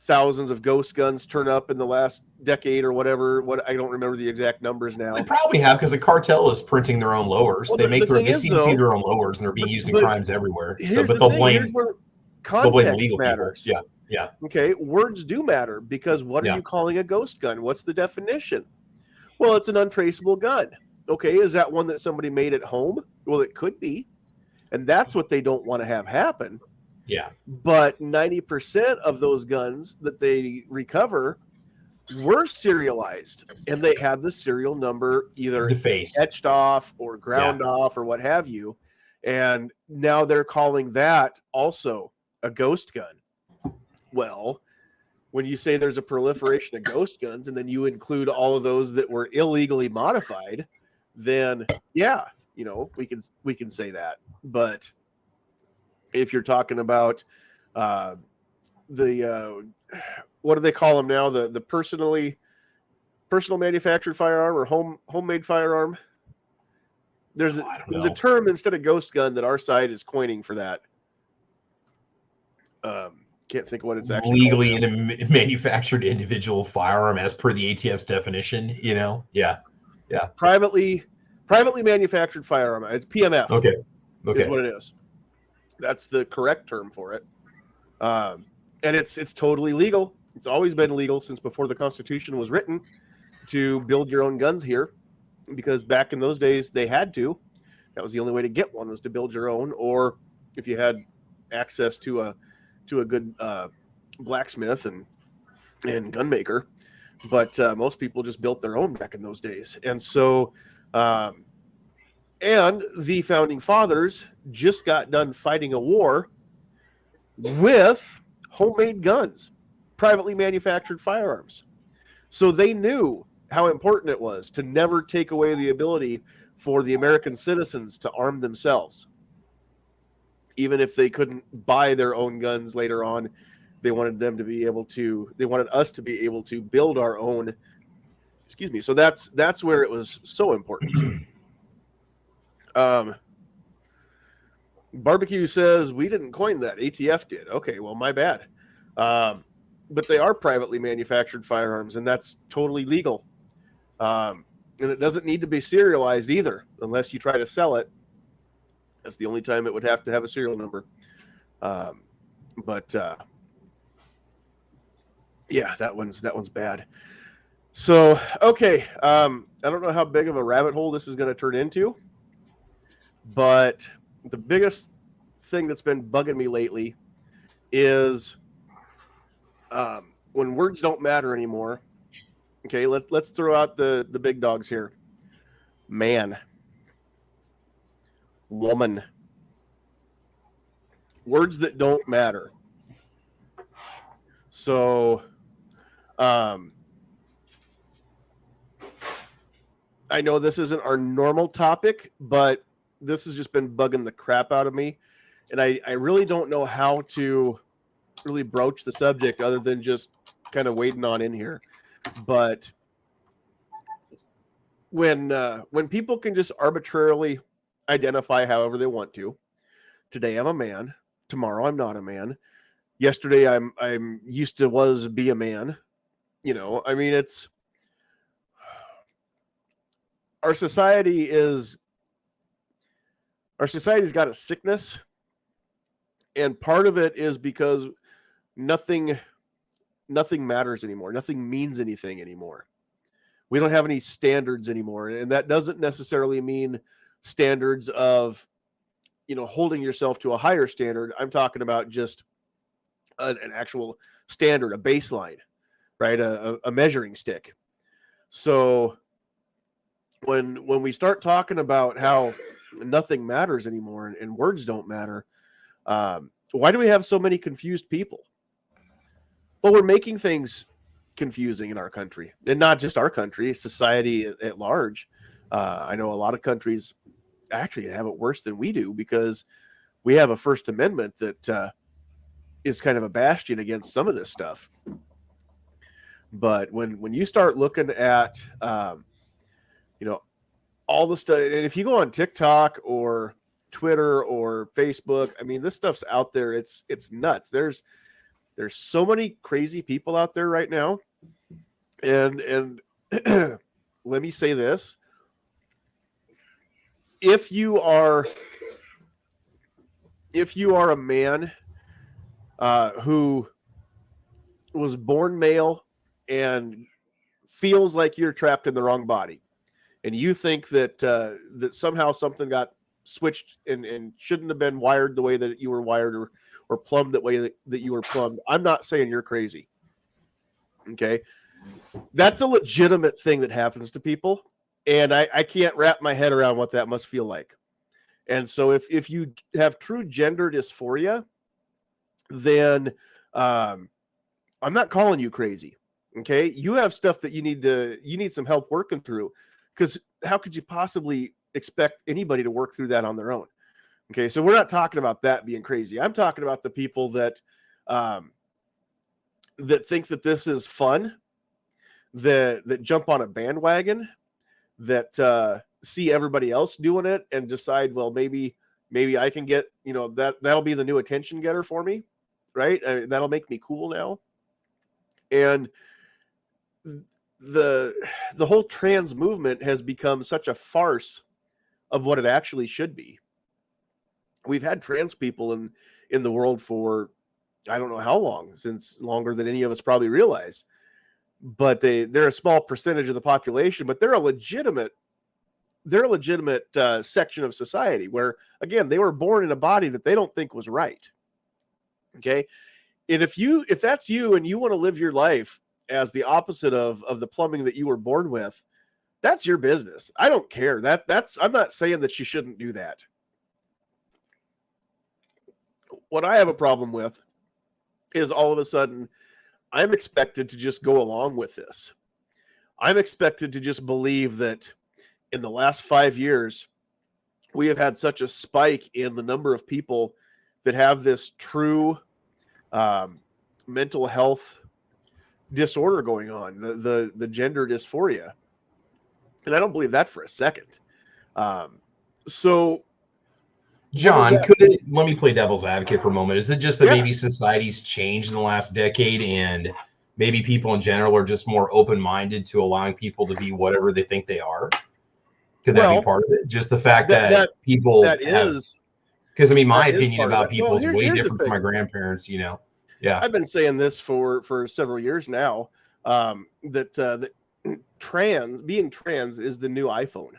thousands of ghost guns turn up in the last decade or whatever. I don't remember the exact numbers now. They probably have, because the cartel is printing their own lowers. Well, they see their own lowers, and they're being used in crimes everywhere. But they'll blame. Context matters. People. Yeah. Okay. Words do matter, because what are you calling a ghost gun? What's the definition? Well, it's an untraceable gun. Okay. Is that one that somebody made at home? Well, it could be. And that's what they don't want to have happen. Yeah. But 90% of those guns that they recover were serialized, and they had the serial number either etched off or ground off or what have you. And now they're calling that also a ghost gun. Well, when you say there's a proliferation of ghost guns and then you include all of those that were illegally modified, then we can say that. But if you're talking about the what do they call them now? The personally personal manufactured firearm or homemade firearm. There's a term instead of ghost gun that our side is coining for that. Can't think of what it's actually legally called. in a manufactured individual firearm as per the ATF's definition. Yeah. Privately manufactured firearm. It's PMF. Okay. Is what it is. That's the correct term for it. And it's totally legal. It's always been legal since before the Constitution was written to build your own guns here, because back in those days they had to. That was the only way to get one, was to build your own, or if you had access to a good blacksmith and gun maker. But most people just built their own back in those days. And so and the founding fathers just got done fighting a war with homemade guns, privately manufactured firearms. So they knew how important it was to never take away the ability for the American citizens to arm themselves. Even if they couldn't buy their own guns later on, they wanted us to be able to build our own. Excuse me. So that's where it was so important. Barbecue says we didn't coin that. ATF did. Okay, well, my bad. But they are privately manufactured firearms, and that's totally legal. And it doesn't need to be serialized either, unless you try to sell it. That's the only time it would have to have a serial number. Yeah, that one's bad. So, okay. I don't know how big of a rabbit hole this is going to turn into, but the biggest thing that's been bugging me lately is when words don't matter anymore. Okay, let's throw out the big dogs here. Man, woman, words that don't matter. So I know this isn't our normal topic, but this has just been bugging the crap out of me, and I really don't know how to really broach the subject other than just kind of wading on in here. But when people can just arbitrarily identify however they want to, today I'm a man, tomorrow I'm not a man, yesterday I'm used to be a man, I mean, it's our society's got a sickness, and part of it is because nothing matters anymore. Nothing means anything anymore. We don't have any standards anymore. And that doesn't necessarily mean standards of, holding yourself to a higher standard. I'm talking about just an actual standard, a baseline, right? A measuring stick. So when we start talking about how nothing matters anymore and words don't matter, why do we have so many confused people? Well, we're making things confusing in our country, and not just our country, society at large. I know a lot of countries actually have it worse than we do, because we have a First Amendment that is kind of a bastion against some of this stuff. But when you start looking at, all the stuff, and if you go on TikTok or Twitter or Facebook, I mean, this stuff's out there. It's nuts. There's so many crazy people out there right now. And let me say this. If you are a man who was born male and feels like you're trapped in the wrong body, and you think that that somehow something got switched and shouldn't have been wired the way that you were wired, or plumbed that way that you were plumbed, I'm not saying you're crazy. Okay. That's a legitimate thing that happens to people. And I can't wrap my head around what that must feel like. And so if you have true gender dysphoria, then I'm not calling you crazy. Okay. You have stuff that you need some help working through, because how could you possibly expect anybody to work through that on their own? Okay. So we're not talking about that being crazy. I'm talking about the people that think that this is fun, that jump on a bandwagon, that see everybody else doing it and decide, well, maybe I can get, that'll be the new attention getter for me, right? That'll make me cool now. And the whole trans movement has become such a farce of what it actually should be. We've had trans people in the world for I don't know how long, since longer than any of us probably realize. But they're a small percentage of the population, but they're a legitimate section of society where, again, they were born in a body that they don't think was right. Okay. And if that's you and you want to live your life as the opposite of the plumbing that you were born with, that's your business. I don't care. I'm not saying that you shouldn't do that. What I have a problem with is all of a sudden I'm expected to just go along with this. I'm expected to just believe that in the last 5 years, we have had such a spike in the number of people that have this true mental health disorder going on, the gender dysphoria. And I don't believe that for a second. So, John, let me play devil's advocate for a moment. Is it just that maybe society's changed in the last decade and maybe people in general are just more open-minded to allowing people to be whatever they think they are? Could that be part of it? Just the fact that people because I mean, my opinion about people is way different from my grandparents, Yeah. I've been saying this for several years now, that being trans is the new iPhone.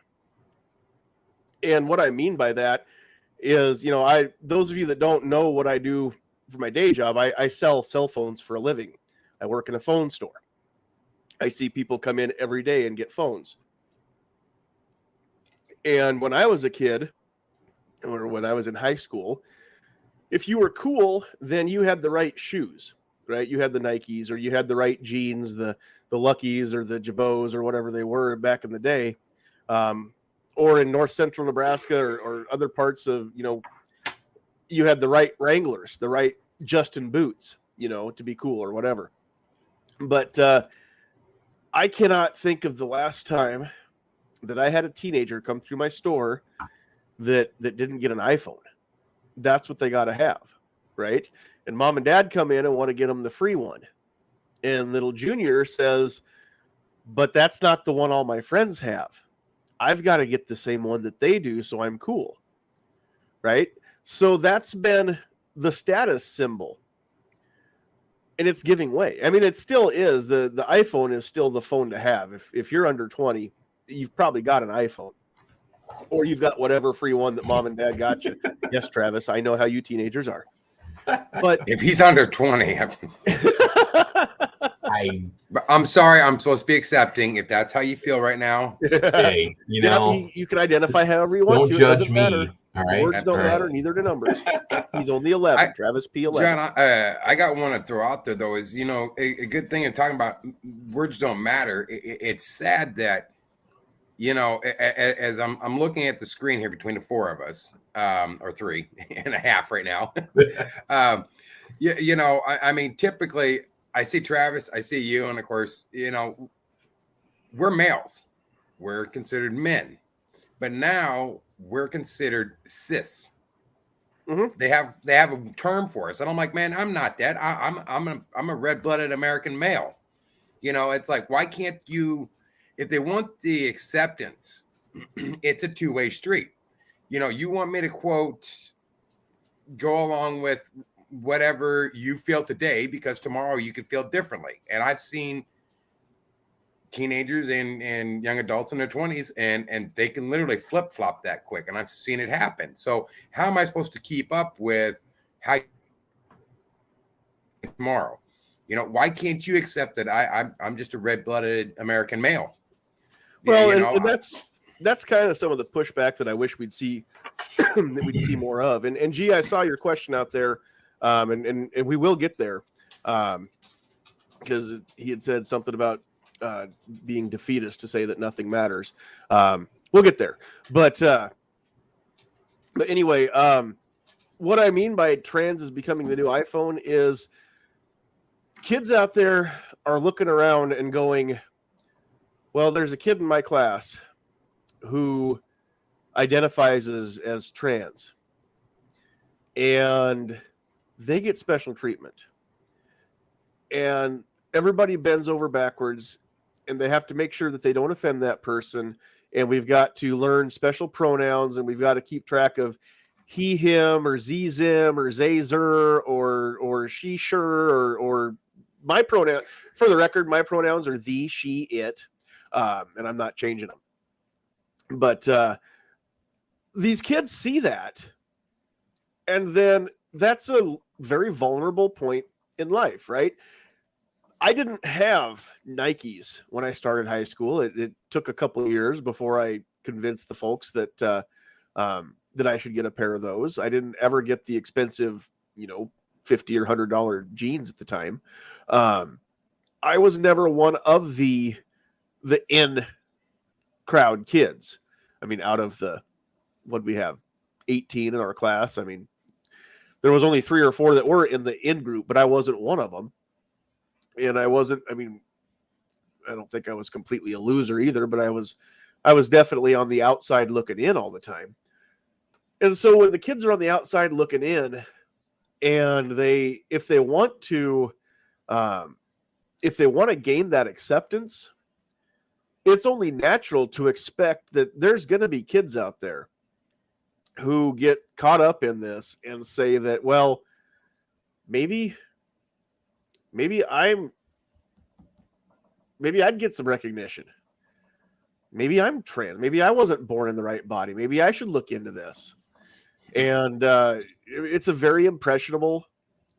And what I mean by that is, those of you that don't know what I do for my day job, I sell cell phones for a living. I work in a phone store. I see people come in every day and get phones. And when I was a kid, or when I was in high school, if you were cool, then you had the right shoes, right? You had the Nikes, or you had the right jeans, the Luckies or the Jabots or whatever they were back in the day. Or in north central Nebraska or other parts of, you had the right Wranglers, the right Justin boots, to be cool or whatever. But I cannot think of the last time that I had a teenager come through my store that didn't get an iPhone. That's what they got to have, right? And mom and dad come in and want to get them the free one. And little Junior says, but that's not the one all my friends have. I've got to get the same one that they do, so I'm cool, right? So that's been the status symbol. And it's giving way. I mean, it still is. The iPhone is still the phone to have. If you're under 20, you've probably got an iPhone. Or you've got whatever free one that mom and dad got you. Yes, Travis, I know how you teenagers are. But if he's under 20, I'm sorry, I'm supposed to be accepting. If that's how you feel right now, hey, you can identify however you want to. Don't judge me. Matter. All right, words don't matter, neither do numbers. He's only 11. Travis P11. John, I got one to throw out there though. Is a good thing in talking about words don't matter. It's sad that as I'm looking at the screen here between the four of us, or 3.5 right now. I mean, typically I see Travis, I see you, and of course, we're males. We're considered men, but now we're considered cis. Mm-hmm. They have a term for us, and I'm like, man, I'm not that. I'm a red-blooded American male. It's like, why can't you? If they want the acceptance, it's a two-way street. You want me to quote, go along with whatever you feel today, because tomorrow you could feel differently. And I've seen teenagers and young adults in their 20s, and they can literally flip-flop that quick. And I've seen it happen. So how am I supposed to keep up with how tomorrow? Why can't you accept that I'm just a red-blooded American male? Well, and that's kind of some of the pushback that I wish we'd see that we'd see more of. And G, I saw your question out there, and we will get there, because he had said something about being defeatist to say that nothing matters. We'll get there, but anyway, what I mean by trans is becoming the new iPhone is kids out there are looking around and going, Well, there's a kid in my class who identifies as trans, and they get special treatment. And everybody bends over backwards, and they have to make sure that they don't offend that person. And we've got to learn special pronouns, and we've got to keep track of he, him, or ze, zim, or zay, zer, or she, sure, or my pronoun. For the record, my pronouns are thee, she, it, and I'm not changing them. But these kids see that, and then that's a very vulnerable point in life, right? I didn't have Nikes when I started high school. It took a couple of years before I convinced the folks that that I should get a pair of those. I didn't ever get the expensive, $50 or $100 jeans at the time. I was never one of the in crowd kids. I mean, out of what we have, 18 in our class. I mean, there was only 3 or 4 that were in the in group, but I wasn't one of them. And I don't think I was completely a loser either, but I was definitely on the outside looking in all the time. And so when the kids are on the outside looking in, and if they want to gain that acceptance, it's only natural to expect that there's going to be kids out there who get caught up in this and say that, well, maybe I'd get some recognition. Maybe I'm trans. Maybe I wasn't born in the right body. Maybe I should look into this. And it's a very impressionable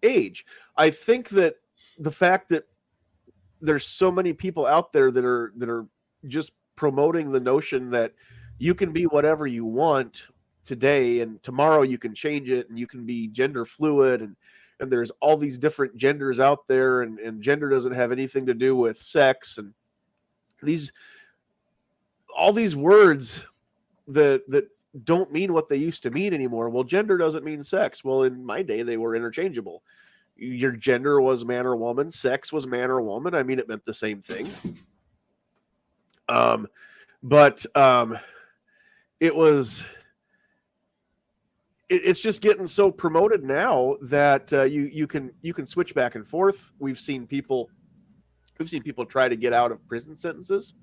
age. I think that the fact that there's so many people out there that are just promoting the notion that you can be whatever you want today, and tomorrow you can change it, and you can be gender fluid, and there's all these different genders out there, and gender doesn't have anything to do with sex, and all these words that don't mean what they used to mean anymore. Well, gender doesn't mean sex. Well, in my day, they were interchangeable. Your gender was man or woman. Sex was man or woman. I mean, it meant the same thing. But it's just getting so promoted now that you can switch back and forth. We've seen people try to get out of prison sentences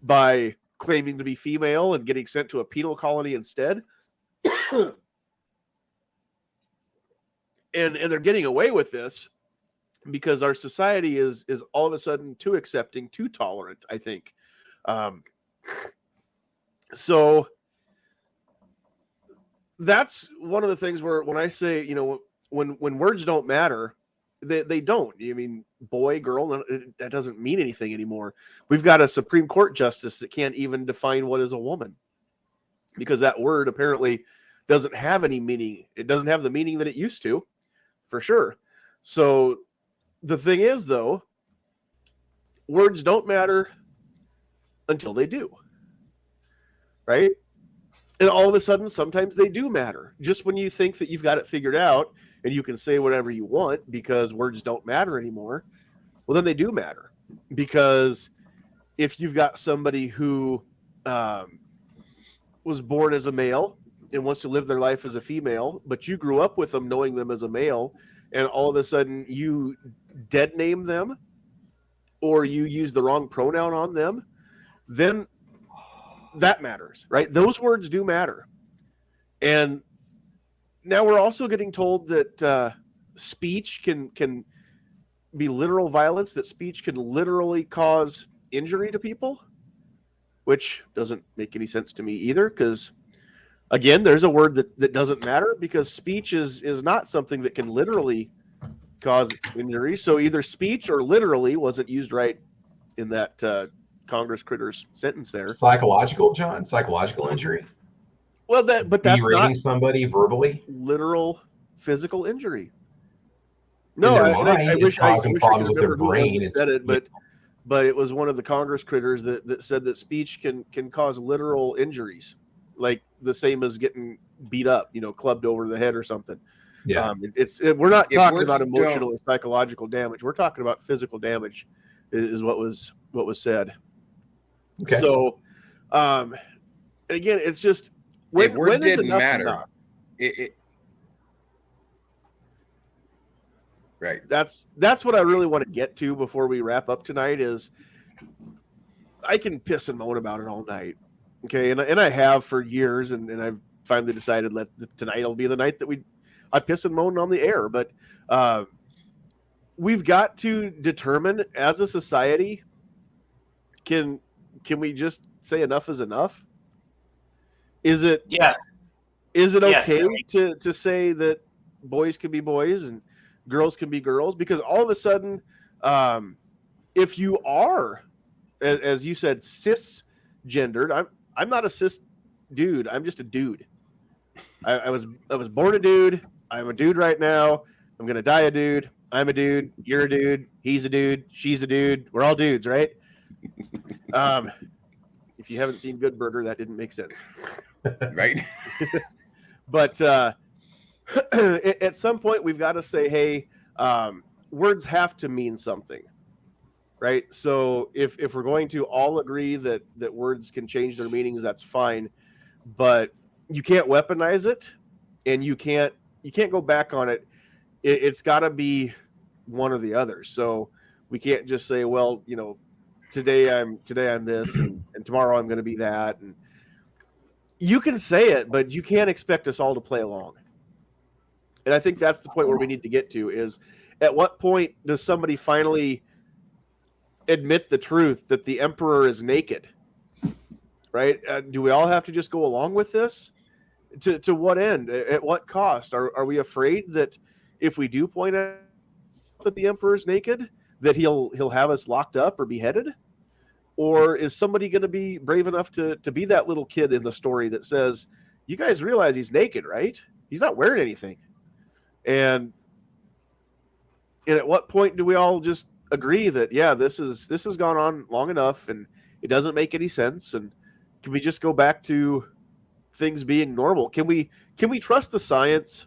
by claiming to be female and getting sent to a penal colony instead. and they're getting away with this because our society is all of a sudden too accepting, too tolerant, I think. So that's one of the things where when I say, when words don't matter, they don't. I mean, boy, girl, that doesn't mean anything anymore. We've got a Supreme Court justice that can't even define what is a woman, because that word apparently doesn't have any meaning. It doesn't have the meaning that it used to, for sure. So the thing is, though, words don't matter until they do, right? And all of a sudden, sometimes they do matter. Just when you think that you've got it figured out and you can say whatever you want because words don't matter anymore, well, then they do matter. Because if you've got somebody who was born as a male and wants to live their life as a female, but you grew up with them knowing them as a male, and all of a sudden you dead name them or you use the wrong pronoun on them, then that matters, right? Those words do matter. And now we're also getting told that speech can be literal violence, that speech can literally cause injury to people, which doesn't make any sense to me either, because again, there's a word that doesn't matter, because speech is not something that can literally cause injury. So either speech or literally wasn't used right in that Congress Critters sentence there. Psychological, John? Psychological injury? Well, that's berating not somebody verbally? Literal physical injury. No, I wish causing problems with their brain. Said it, but it was one of the Congress Critters that said that speech can cause literal injuries, like the same as getting beat up, clubbed over the head or something. Yeah, we're not talking about emotional or psychological damage. We're talking about physical damage, is what was said. Okay. So, again, it's just If words when is didn't enough matter, enough? Right. That's what I really want to get to before we wrap up tonight. Is I can piss and moan about it all night, okay, and I have for years, and I've finally decided tonight will be the night that I piss and moan on the air. But we've got to determine as a society, can we just say enough is enough? Is it Yes. Is it Yes, okay I mean- to say that boys can be boys and girls can be girls? Because all of a sudden, if you are, as you said, cisgendered, I'm not a cis dude. I'm just a dude. I was born a dude. I'm a dude right now. I'm gonna die a dude. I'm a dude. You're a dude. He's a dude. She's a dude. We're all dudes, right? If you haven't seen Good Burger, that didn't make sense. Right. But at some point, we've got to say, hey, words have to mean something, right? So if we're going to all agree that words can change their meanings, that's fine. But you can't weaponize it, and you can't go back on it. It's got to be one or the other. So we can't just say, well, today I'm this, and tomorrow I'm going to be that. And you can say it, but you can't expect us all to play along. And I think that's the point where we need to get to is, at what point does somebody finally admit the truth that the emperor is naked? Right? Do we all have to just go along with this? To what end? At what cost? Are we afraid that if we do point out that the emperor is naked, that he'll have us locked up or beheaded? Or is somebody going to be brave enough to be that little kid in the story that says, you guys realize he's naked, right? He's not wearing anything. And at what point do we all just agree that, yeah, this has gone on long enough and it doesn't make any sense? And can we just go back to things being normal? Can we trust the science?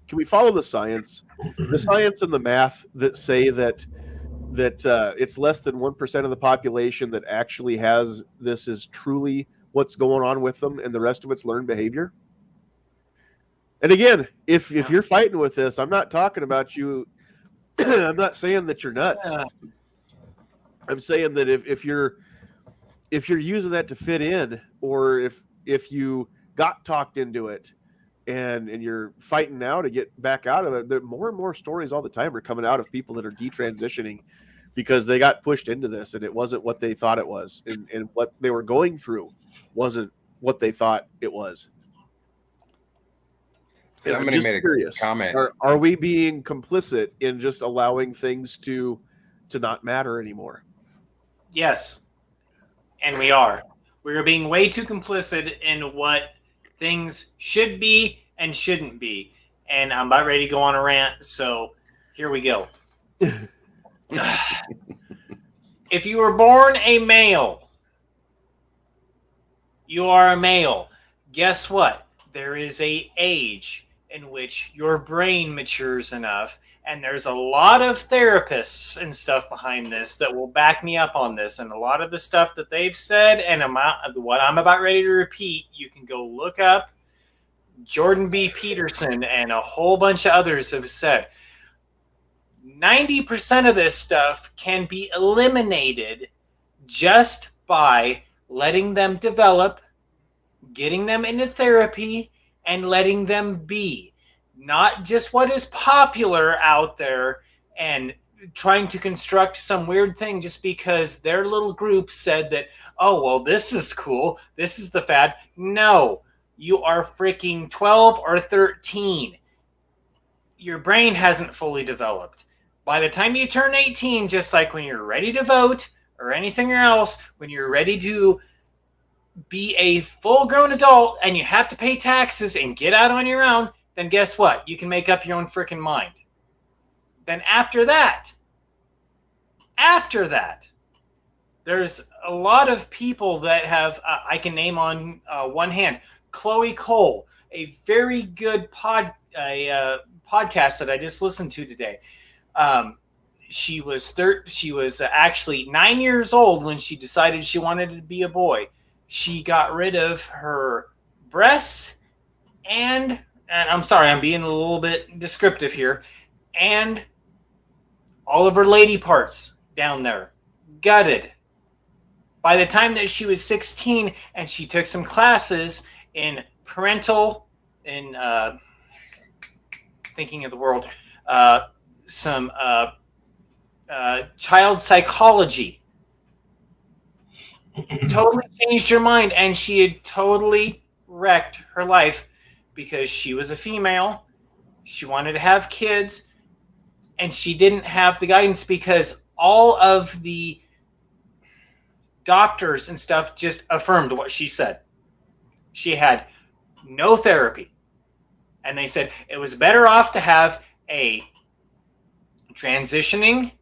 Can we follow the science and the math that say that it's less than 1% of the population that actually has this is truly what's going on with them, and the rest of it's learned behavior? And again, if you're fighting with this, I'm not talking about you. I'm not saying that you're nuts. I'm saying that if you're using that to fit in, or if you got talked into it and you're fighting now to get back out of it, there more and more stories all the time are coming out of people that are detransitioning because they got pushed into this and it wasn't what they thought it was, and what they were going through wasn't what they thought it was. Somebody made a comment. Are we being complicit in just allowing things to not matter anymore? Yes. And we are. We are being way too complicit in what things should be and shouldn't be. And I'm about ready to go on a rant, so here we go. If you were born a male, you are a male. Guess what? There is an age in which your brain matures enough, and there's a lot of therapists and stuff behind this that will back me up on this, and a lot of the stuff that they've said and amount of what I'm about ready to repeat, you can go look up. Jordan B. Peterson and a whole bunch of others have said 90% of this stuff can be eliminated just by letting them develop, getting them into therapy, and letting them be. Not just what is popular out there and trying to construct some weird thing just because their little group said that, oh, well, this is cool, this is the fad. No, you are freaking 12 or 13. Your brain hasn't fully developed. By the time you turn 18, just like when you're ready to vote or anything else, when you're ready to be a full-grown adult and you have to pay taxes and get out on your own, then guess what? You can make up your own freaking mind. Then after that, there's a lot of people that have, I can name on one hand, Chloe Cole, a very good podcast that I just listened to today. she was actually 9 years old when she decided she wanted to be a boy. She got rid of her breasts and I'm sorry, I'm being a little bit descriptive here, and all of her lady parts down there, gutted. By the time that she was 16 and she took some classes in thinking of the world, some child psychology, totally changed her mind, and she had totally wrecked her life because she was a female. She wanted to have kids, and she didn't have the guidance because all of the doctors and stuff just affirmed what she said. She had no therapy. And they said it was better off to have a transitioning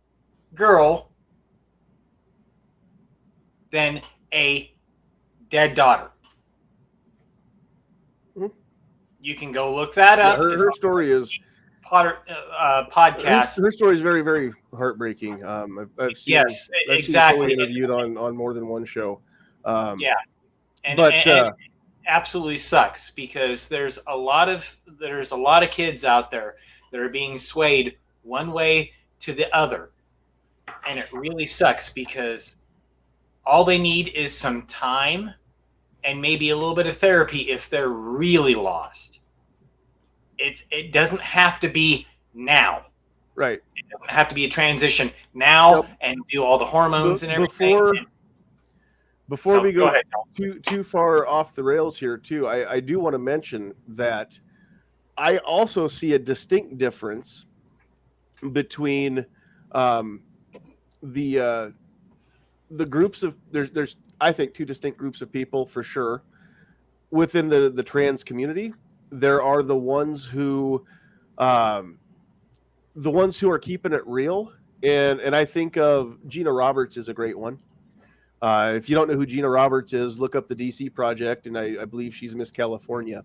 girl than a dead daughter. Mm-hmm. You can go look that up. Yeah, her story is podcast. Her story is very, very heartbreaking. I've seen her, exactly. Interviewed on more than one show. Yeah, and absolutely sucks because there's a lot of kids out there that are being swayed one way to the other, and it really sucks because all they need is some time and maybe a little bit of therapy if they're really lost. It doesn't have to be now. Right. It doesn't have to be a transition now and do all the hormones and everything. Before we go too far off the rails here, too, I do want to mention that I also see a distinct difference between the groups of there's I think two distinct groups of people for sure within the trans community. There are the ones who are keeping it real, and I think of Gina Roberts is a great one. If you don't know who Gina Roberts is, look up the DC Project, and I believe she's Miss California,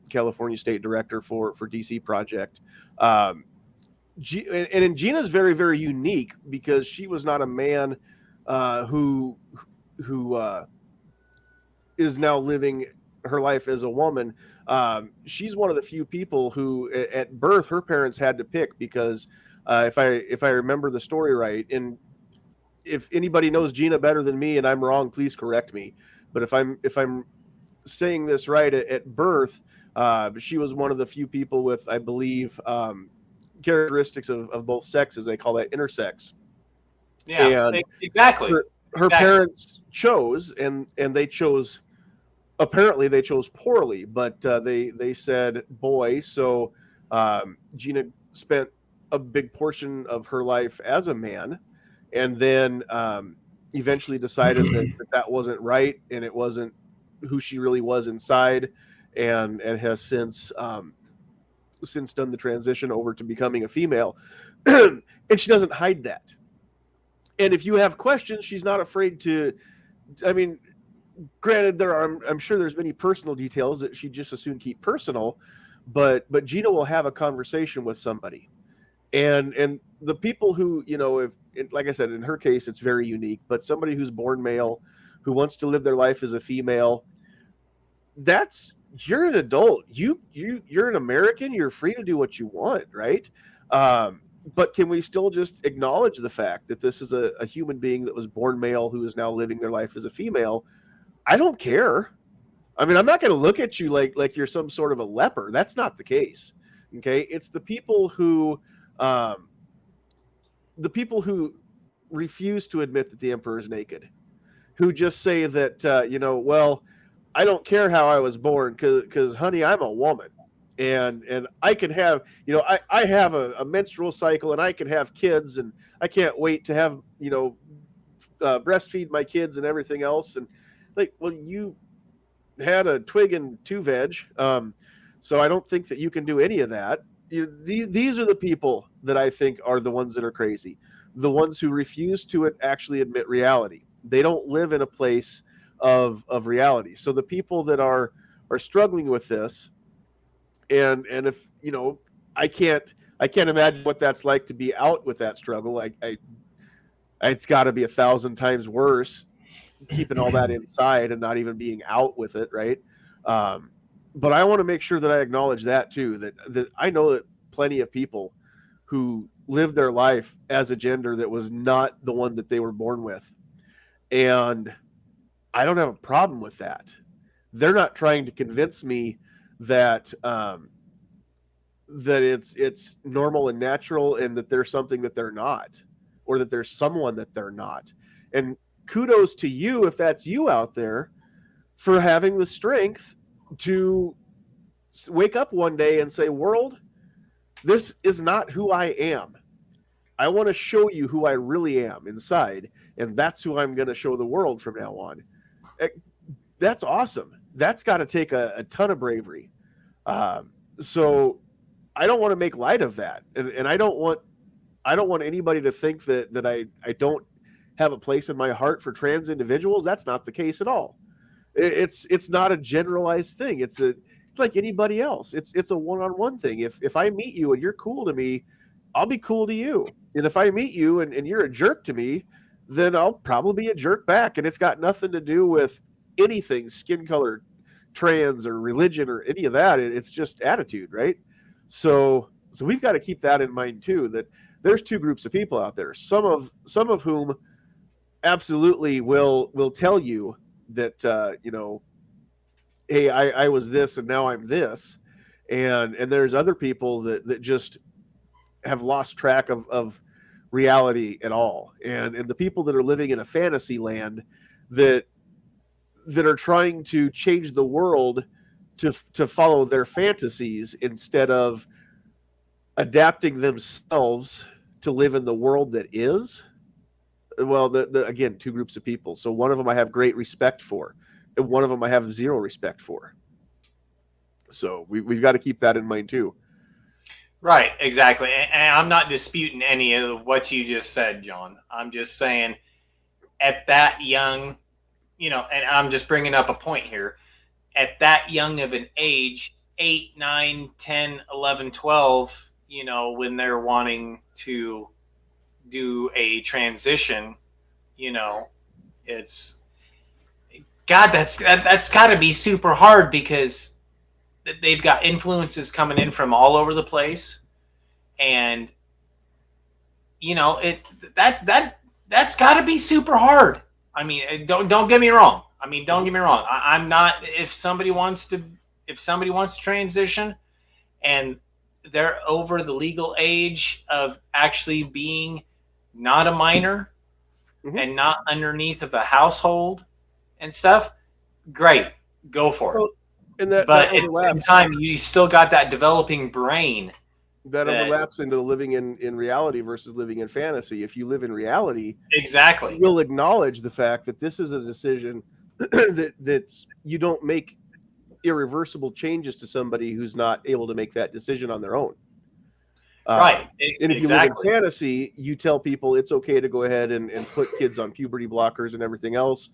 California State Director for DC Project. And Gina's very, very unique because she was not a man who is now living her life as a woman. She's one of the few people who, at birth, her parents had to pick because if I remember the story right, and if anybody knows Gina better than me and I'm wrong, please correct me. But if I'm saying this right, at birth, she was one of the few people with, I believe, characteristics of both sexes. They call that intersex. Yeah, and exactly. Her parents chose, and they chose. Apparently, they chose poorly, but they said boy. So Gina spent a big portion of her life as a man, and then eventually decided that wasn't right, and it wasn't who she really was inside, and has since done the transition over to becoming a female, and she doesn't hide that. And if you have questions, she's not afraid to. I mean, granted, I'm sure there's many personal details that she just as soon keep personal, but Gina will have a conversation with somebody, and the people who, like I said, in her case, it's very unique. But somebody who's born male, who wants to live their life as a female, you're an adult. You're an American. You're free to do what you want, right? But can we still just acknowledge the fact that this is a human being that was born male who is now living their life as a female? I don't care. I mean, I'm not going to look at you like you're some sort of a leper. That's not the case. Okay, it's the people who refuse to admit that the emperor is naked, who just say that well, I don't care how I was born because honey, I'm a woman. And I can have, I have a menstrual cycle and I can have kids and I can't wait to have, breastfeed my kids and everything else. And like, well, you had a twig and two veg. So I don't think that you can do any of that. These are the people that I think are the ones that are crazy. The ones who refuse to actually admit reality. They don't live in a place of reality. So the people that are struggling with this, and if I can't I can't imagine what that's like to be out with that struggle. It's got to be 1,000 times worse keeping all that inside and not even being out with it, right? But I want to make sure that I acknowledge that too, that I know that plenty of people who live their life as a gender that was not the one that they were born with. And I don't have a problem with that. They're not trying to convince me that that it's normal and natural and that there's something that they're not, or that there's someone that they're not. And kudos to you if that's you out there for having the strength to wake up one day and say, world, this is not who I am. I want to show you who I really am inside, and that's who I'm going to show the world from now on. That's awesome. That's got to take a ton of bravery. So I don't want to make light of that, and I don't want anybody to think that I don't have a place in my heart for trans individuals. That's not the case at all. It's not a generalized thing. It's like anybody else. It's a one-on-one thing. If I meet you and you're cool to me, I'll be cool to you. And if I meet you and you're a jerk to me, then I'll probably be a jerk back. And it's got nothing to do with anything, skin color, trans, or religion, or any of that. It's just attitude, right? So we've got to keep that in mind too, that there's two groups of people out there, some of whom absolutely will tell you that hey, I was this and now I'm this, and there's other people that just have lost track of reality at all, and the people that are living in a fantasy land that are trying to change the world to follow their fantasies instead of adapting themselves to live in the world that is. Well, again, two groups of people. So one of them I have great respect for, and one of them I have zero respect for. So we've got to keep that in mind too. Right, exactly. And I'm not disputing any of what you just said, John. I'm just saying at that young, and I'm just bringing up a point here. At that young of an age, 8, 9, 10, 11, 12, when they're wanting to do a transition, it's God, that's got to be super hard, because they've got influences coming in from all over the place, and that's got to be super hard. I mean, don't get me wrong. I'm not. If somebody wants to transition, and they're over the legal age of actually being not a minor, mm-hmm. and not underneath of a household and stuff, great, go for it. But at the same time, you still got that developing brain. That overlaps into living in reality versus living in fantasy. If you live in reality, exactly, you'll acknowledge the fact that this is a decision that you don't make irreversible changes to somebody who's not able to make that decision on their own. Right. And if you live in fantasy, you tell people it's okay to go ahead and put kids on puberty blockers and everything else.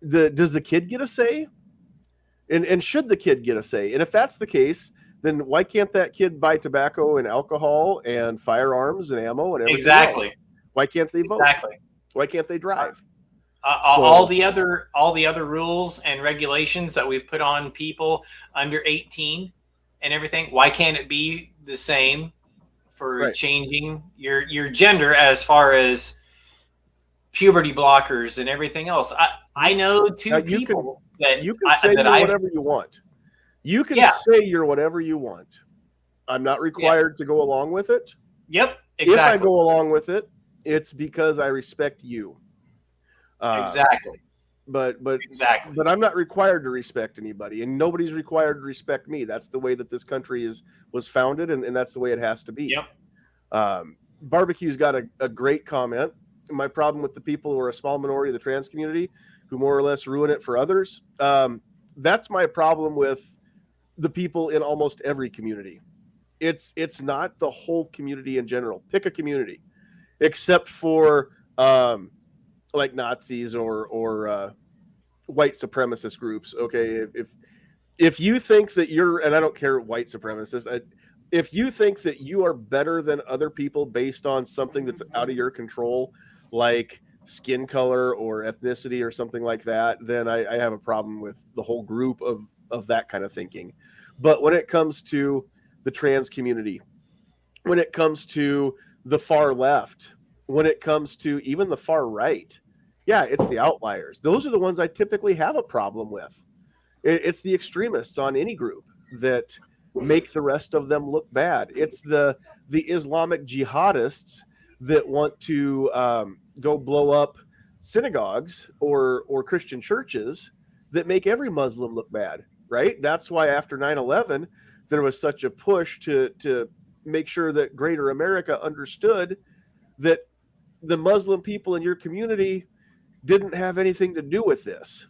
Does the kid get a say? And should the kid get a say? And if that's the case, then why can't that kid buy tobacco and alcohol and firearms and ammo and everything exactly else? Why can't they vote? Exactly. Why can't they drive? All the other rules and regulations that we've put on people under 18 and everything, why can't it be the same for changing your gender as far as puberty blockers and everything else? I know people that you can say whatever you want. You can say you're whatever you want. I'm not required to go along with it. Yep, exactly. If I go along with it, it's because I respect you. Exactly. But I'm not required to respect anybody, and nobody's required to respect me. That's the way that this country was founded, and that's the way it has to be. Yep. Barbecue's got a great comment. My problem with the people who are a small minority of the trans community who more or less ruin it for others. That's my problem with the people in almost every community. It's not the whole community in general. Pick a community, except for like Nazis or white supremacist groups. Okay, if you think that you're, and I don't care white supremacists, if you think that you are better than other people based on something that's out of your control, like skin color or ethnicity or something like that, then I have a problem with the whole group of that kind of thinking. But when it comes to the trans community, when it comes to the far left, when it comes to even the far right, yeah, it's the outliers. Those are the ones I typically have a problem with. It's the extremists on any group that make the rest of them look bad. It's the Islamic jihadists that want to go blow up synagogues or Christian churches that make every Muslim look bad, right? That's why after 9/11, there was such a push to make sure that greater America understood that the Muslim people in your community didn't have anything to do with this,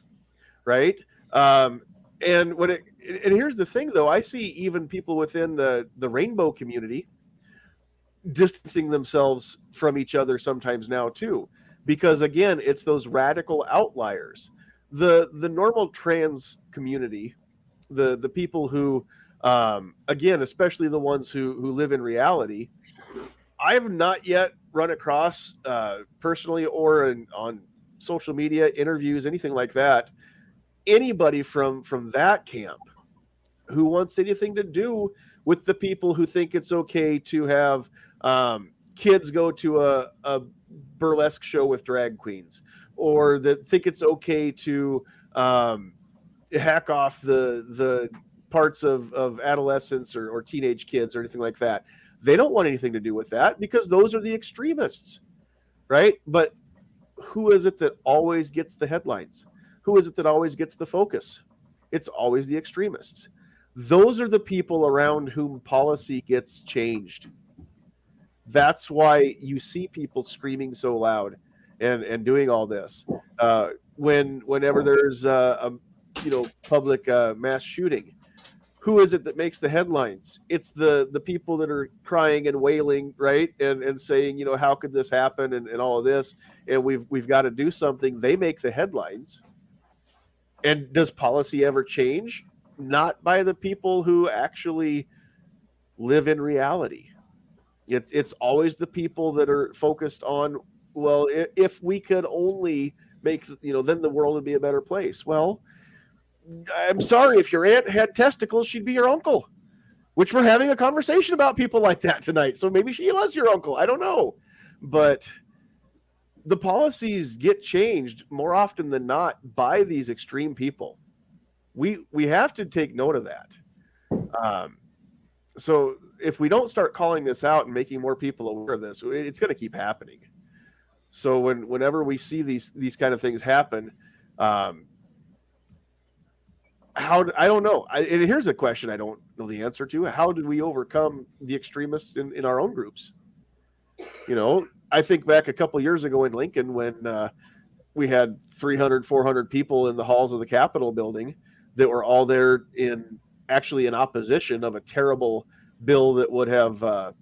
right? And here's the thing, though, I see even people within the rainbow community distancing themselves from each other sometimes now too, because again, it's those radical outliers. The normal trans community, the people who, again, especially the ones who live in reality, I have not yet run across personally or on social media interviews, anything like that, anybody from that camp who wants anything to do with the people who think it's okay to have kids go to a burlesque show with drag queens, or that think it's okay to hack off the parts of adolescents or teenage kids or anything like that. They don't want anything to do with that because those are the extremists, right? But who is it that always gets the headlines? Who is it that always gets the focus? It's always the extremists. Those are the people around whom policy gets changed. That's why you see people screaming so loud and doing all this. Whenever there's a public mass shooting, who is it that makes the headlines? It's the people that are crying and wailing, right? And saying, how could this happen and all of this? And we've got to do something. They make the headlines. And does policy ever change? Not by the people who actually live in reality. It's always the people that are focused on, well, if we could only make, then the world would be a better place. Well, I'm sorry, if your aunt had testicles, she'd be your uncle, which we're having a conversation about people like that tonight. So maybe she was your uncle. I don't know. But the policies get changed more often than not by these extreme people. We have to take note of that. So if we don't start calling this out and making more people aware of this, it's going to keep happening. So whenever we see these kind of things happen, I don't know. And here's a question I don't know the answer to. How did we overcome the extremists in our own groups? I think back a couple years ago in Lincoln when we had 300, 400 people in the halls of the Capitol building that were all there in opposition of a terrible bill that would have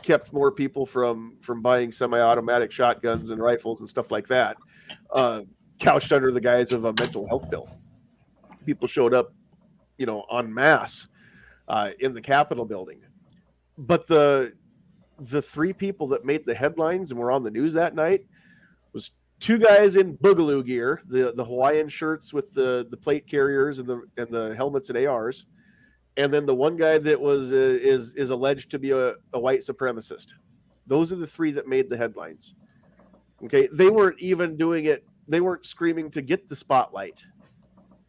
kept more people from buying semi-automatic shotguns and rifles and stuff like that, couched under the guise of a mental health bill. People showed up, en masse in the Capitol building. But the three people that made the headlines and were on the news that night was two guys in boogaloo gear, the Hawaiian shirts with the plate carriers and the helmets and ARs, and then the one guy that is alleged to be a white supremacist. Those are the three that made the headlines. Okay, they weren't even doing it. They weren't screaming to get the spotlight,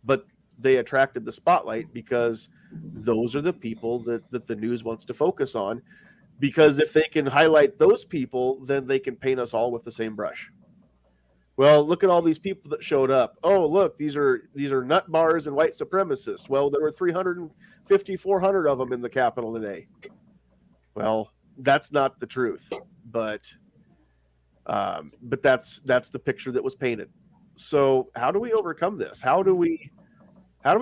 but they attracted the spotlight because those are the people that the news wants to focus on. Because if they can highlight those people, then they can paint us all with the same brush. Well, look at all these people that showed up. Oh, look, these are nut bars and white supremacists. Well, there were 350, 400 of them in the Capitol today. Well, that's not the truth, but that's the picture that was painted. So how do we overcome this? How do we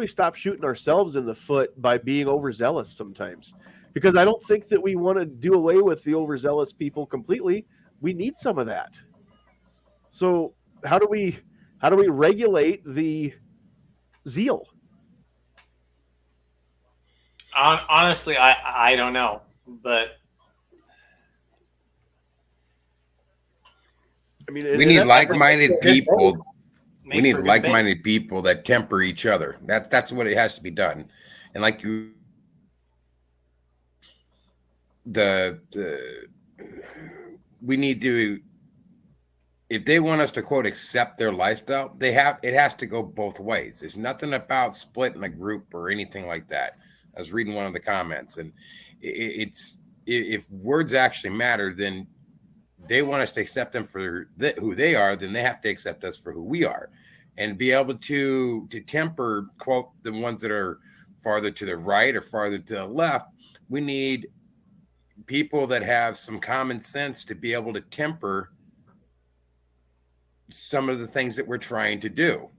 stop shooting ourselves in the foot by being overzealous sometimes? Because I don't think that we want to do away with the overzealous people completely. We need some of that. So how do we regulate the zeal? Honestly, I don't know, but I mean, We need that's like-minded people. We makes need for good debate. like-minded people that temper each other. That's what it has to be done. And like you, the we need to, if they want us to quote accept their lifestyle, it has to go both ways. There's nothing about splitting a group or anything like that. I was reading one of the comments, and it's if words actually matter, then they want us to accept them for who they are, then they have to accept us for who we are, and be able to temper quote the ones that are farther to the right or farther to the left. We need people that have some common sense to be able to temper some of the things that we're trying to do.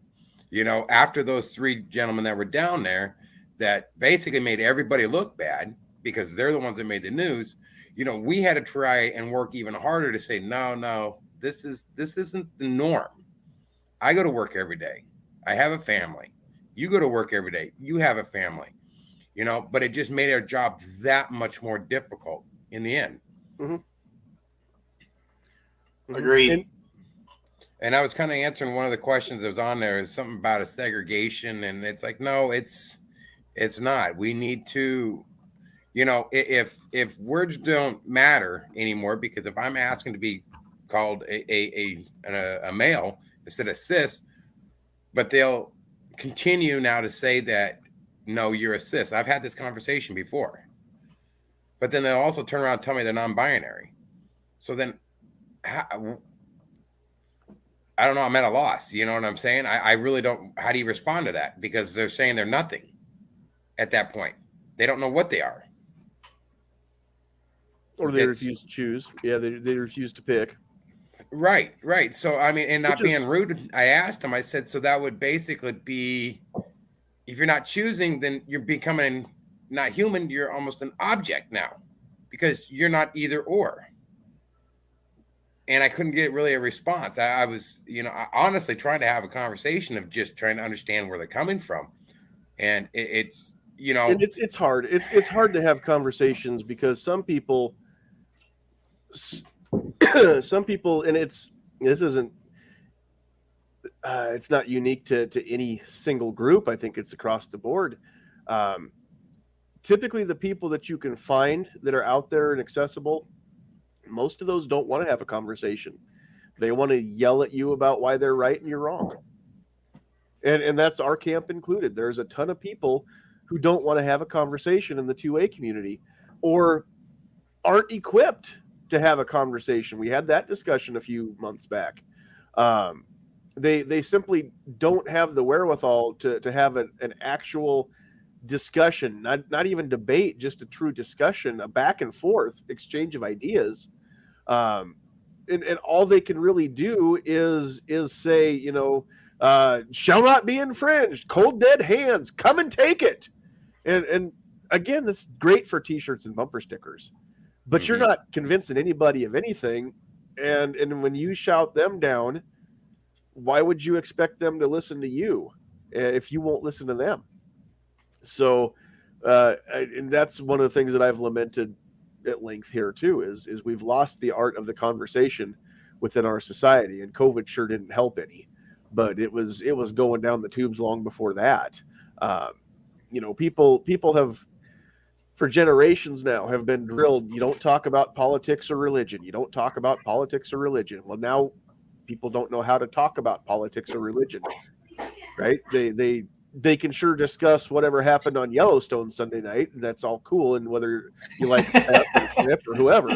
You know, after those three gentlemen that were down there that basically made everybody look bad because they're the ones that made the news, you know, we had to try and work even harder to say, no, this isn't the norm. I go to work every day. I have a family. You go to work every day. You have a family, you know, but it just made our job that much more difficult in the end. Mm-hmm. Mm-hmm. Agreed. And I was kind of answering one of the questions that was on there is something about a segregation. And it's like, no, it's not. We need to, you know, if words don't matter anymore, because if I'm asking to be called a male instead of cis, but they'll continue now to say that, no, you're a cis. I've had this conversation before, but then they'll also turn around and tell me they're non-binary. So then I don't know. I'm at a loss. You know what I'm saying? I really don't. How do you respond to that? Because they're saying they're nothing at that point. They don't know what they are. Or they refuse to choose. Yeah, they refuse to pick. Right. So, I mean, and not being rude, I asked him, I said, so that would basically be, if you're not choosing, then you're becoming not human. You're almost an object now because you're not either or. And I couldn't get really a response. I was, you know, honestly trying to have a conversation of just trying to understand where they're coming from. And it's, you know, and it's hard. It's hard to have conversations because some people, and this isn't, it's not unique to any single group. I think it's across the board. Typically the people that you can find that are out there and accessible, most of those don't want to have a conversation. They want to yell at you about why they're right and you're wrong. And that's our camp included. There's a ton of people who don't want to have a conversation in the 2A community or aren't equipped to have a conversation. We had that discussion a few months back. They simply don't have the wherewithal to have an actual discussion, not even debate, just a true discussion, a back and forth exchange of ideas. And all they can really do is say, you know, shall not be infringed, cold dead hands, come and take it. And again, that's great for t-shirts and bumper stickers, but you're not convincing anybody of anything. And when you shout them down, why would you expect them to listen to you if you won't listen to them? So, and that's one of the things that I've lamented at length here too, is we've lost the art of the conversation within our society, and COVID sure didn't help any, but it was going down the tubes long before that. You know, people have for generations now have been drilled. You don't talk about politics or religion. You don't talk about politics or religion. Well, now people don't know how to talk about politics or religion, right? They can sure discuss whatever happened on Yellowstone Sunday night, and that's all cool. And whether you like Swift or whoever,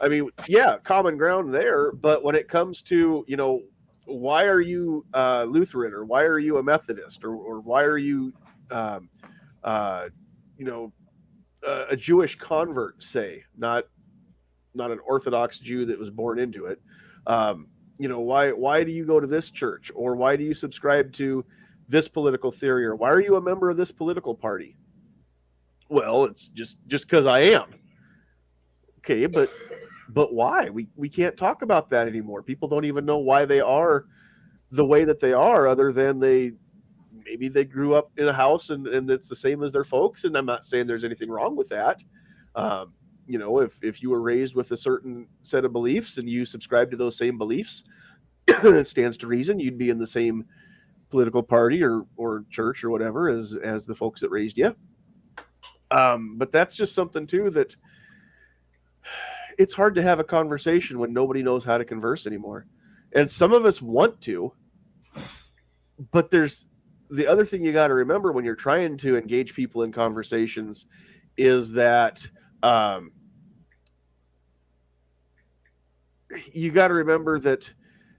I mean, yeah, common ground there. But when it comes to, you know, why are you Lutheran, or why are you a Methodist, or why are you, you know, a Jewish convert, say, not an Orthodox Jew that was born into it. You know, why do you go to this church, or why do you subscribe to this political theory, or why are you a member of this political party? Well, it's just because I am. Okay, but why? We can't talk about that anymore. People don't even know why they are the way that they are, other than they maybe they grew up in a house and it's the same as their folks. And I'm not saying there's anything wrong with that. You know, if you were raised with a certain set of beliefs and you subscribe to those same beliefs, it stands to reason you'd be in the same political party or church or whatever as the folks that raised you. But that's just something too that it's hard to have a conversation when nobody knows how to converse anymore. And some of us want to, but there's the other thing you got to remember when you're trying to engage people in conversations is that you got to remember that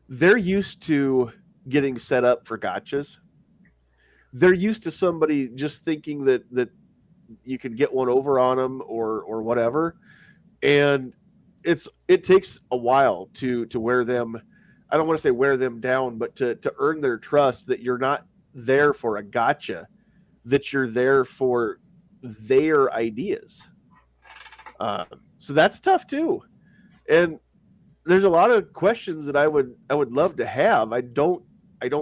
they're used to getting set up for gotchas. They're used to somebody just thinking that you could get one over on them or whatever. And it takes a while to wear them. I don't want to say wear them down, but to earn their trust that you're not there for a gotcha, that you're there for their ideas. So that's tough too. And there's a lot of questions that I would love to have. I don't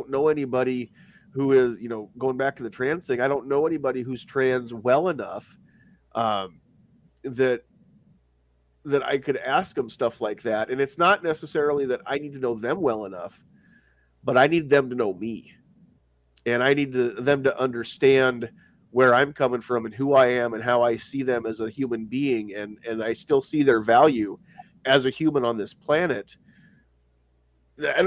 know anybody who is, you know, going back to the trans thing. I don't know anybody who's trans well enough that I could ask them stuff like that. And it's not necessarily that I need to know them well enough, but I need them to know me. And I need them to understand where I'm coming from and who I am and how I see them as a human being. And I still see their value as a human on this planet.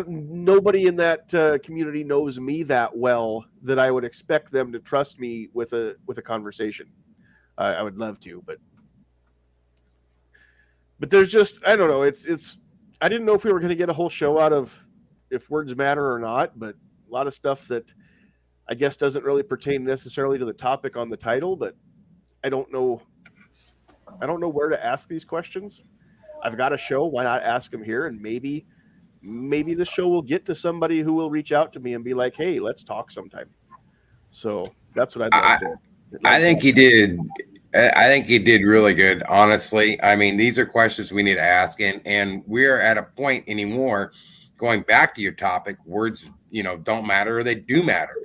Nobody in that community knows me that well that I would expect them to trust me with a conversation. I would love to, but there's just, I don't know. It's I didn't know if we were going to get a whole show out of if words matter or not, but a lot of stuff that I guess doesn't really pertain necessarily to the topic on the title, but I don't know where to ask these questions. I've got a show. Why not ask them here? And maybe the show will get to somebody who will reach out to me and be like, hey, let's talk sometime. So that's what I'd like to. I think you did. I think you did really good, honestly. I mean, these are questions we need to ask, and we're at a point anymore, going back to your topic, words, you know, don't matter or they do matter.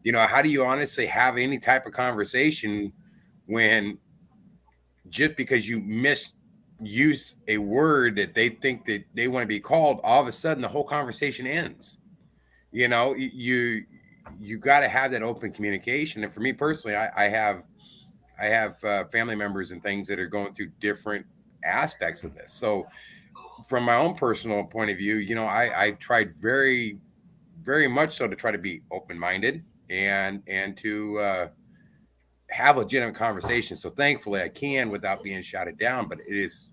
You know, how do you honestly have any type of conversation when just because you misuse a word that they think that they want to be called, all of a sudden the whole conversation ends? You know, you got to have that open communication. And for me personally, I have family members and things that are going through different aspects of this. So from my own personal point of view, you know, I tried very, very much so to try to be open-minded and to have legitimate conversations. So thankfully I can without being shouted down, but it is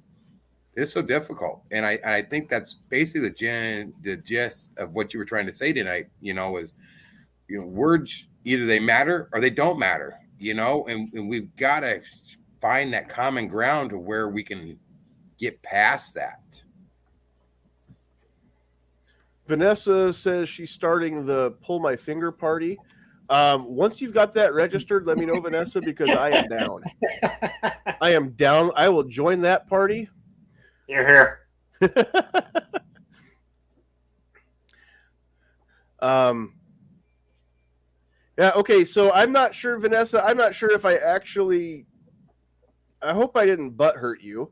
so difficult. And I think that's basically the gist of what you were trying to say tonight, you know, is, you know, words, either they matter or they don't matter. You know, and we've got to find that common ground to where we can get past that. Vanessa says she's starting the Pull My Finger party. Once you've got that registered, let me know, Vanessa, because I am down. I am down. I will join that party. You're here. Yeah, okay, so I'm not sure, Vanessa. I'm not sure if I hope I didn't butt hurt you.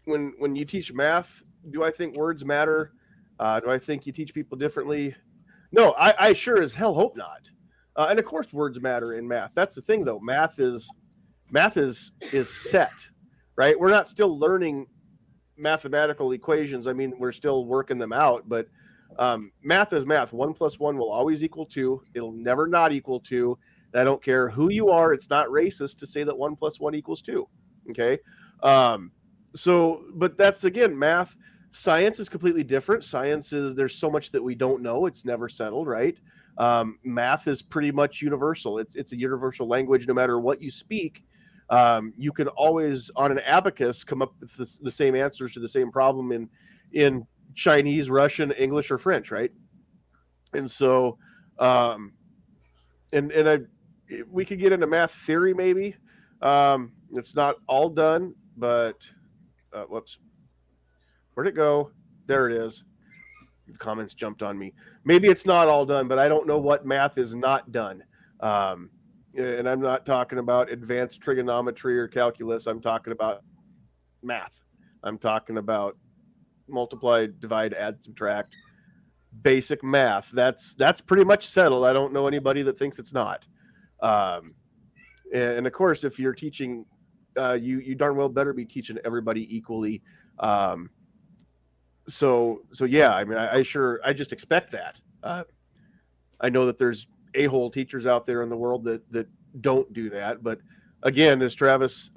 When you teach math, do I think words matter? Do I think you teach people differently? No, I sure as hell hope not. And of course words matter in math. That's the thing though. Math is set, right? We're not still learning mathematical equations. I mean, we're still working them out, but math is math. 1 + 1 will always equal 2. It'll never not equal 2. And I don't care who you are. It's not racist to say that 1 + 1 = 2. Okay. So, but that's again, math. Science is completely different. Science is, there's so much that we don't know. It's never settled, right? Math is pretty much universal. It's a universal language. No matter what you speak, you can always on an abacus come up with the same answers to the same problem in Chinese, Russian, English, or French, right? And so, we could get into math theory maybe. It's not all done, but whoops, where'd it go? There it is. comments jumped on me. Maybe it's not all done, but I don't know what math is not done. And I'm not talking about advanced trigonometry or calculus. I'm talking about math. I'm talking about multiply, divide, add, subtract, basic math. That's pretty much settled. I don't know anybody that thinks it's not. And of course, if you're teaching, you darn well better be teaching everybody equally. So yeah, I mean, I just expect that. I know that there's a-hole teachers out there in the world that don't do that. But again, as Travis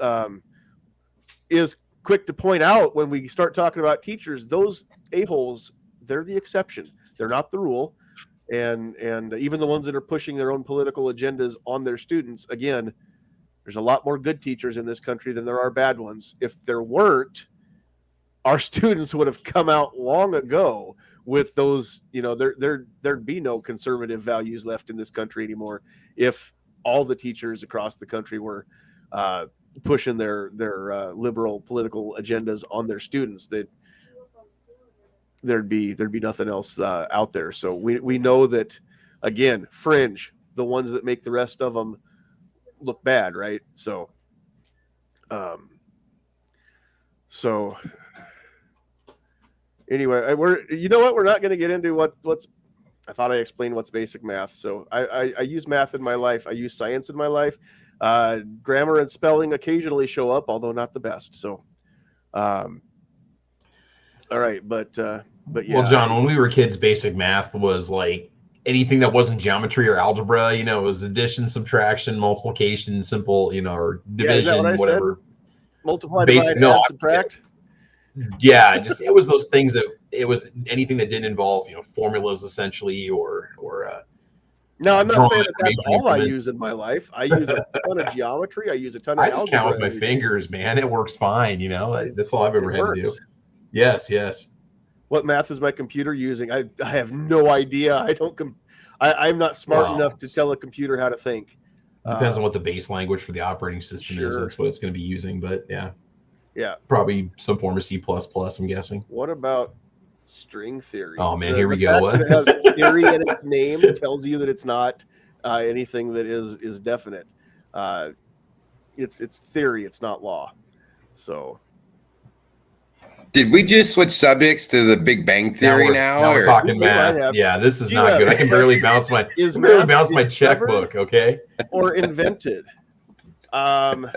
is quick to point out, when we start talking about teachers, those a-holes, they're the exception. They're not the rule. And even the ones that are pushing their own political agendas on their students, again, there's a lot more good teachers in this country than there are bad ones. If there weren't, our students would have come out long ago with those, there'd be no conservative values left in this country anymore if all the teachers across the country were pushing their liberal political agendas on their students. There'd be nothing else out there. So we know that, again, fringe, the ones that make the rest of them look bad, right? So anyway, we're not going to get into what's. I thought I explained what's basic math. So I use math in my life. I use science in my life. Grammar and spelling occasionally show up, although not the best. So, all right, but yeah. Well, John, when we were kids, basic math was like anything that wasn't geometry or algebra. It was addition, subtraction, multiplication, simple, or division, whatever. Multiply, divide, add, subtract. Yeah, it was those things that it was anything that didn't involve formulas essentially or no, I'm not saying that's all I use in my life. I use a ton of geometry. I use a ton of algebra. I just count with my fingers, man. It works fine. That's all I've ever had to do. Yes. What math is my computer using? I have no idea. I'm not smart enough to tell a computer how to think. Depends on what the base language for the operating system is. That's what it's going to be using. But yeah, probably some form of C++. I'm guessing. What about string theory? Oh man, here we go. It has theory in its name. It tells you that it's not anything that is definite. It's theory. It's not law. So. Did we just switch subjects to the Big Bang Theory now? We're talking math. Yeah, this is not good. I can barely bounce my checkbook. Okay. Or invented. Well,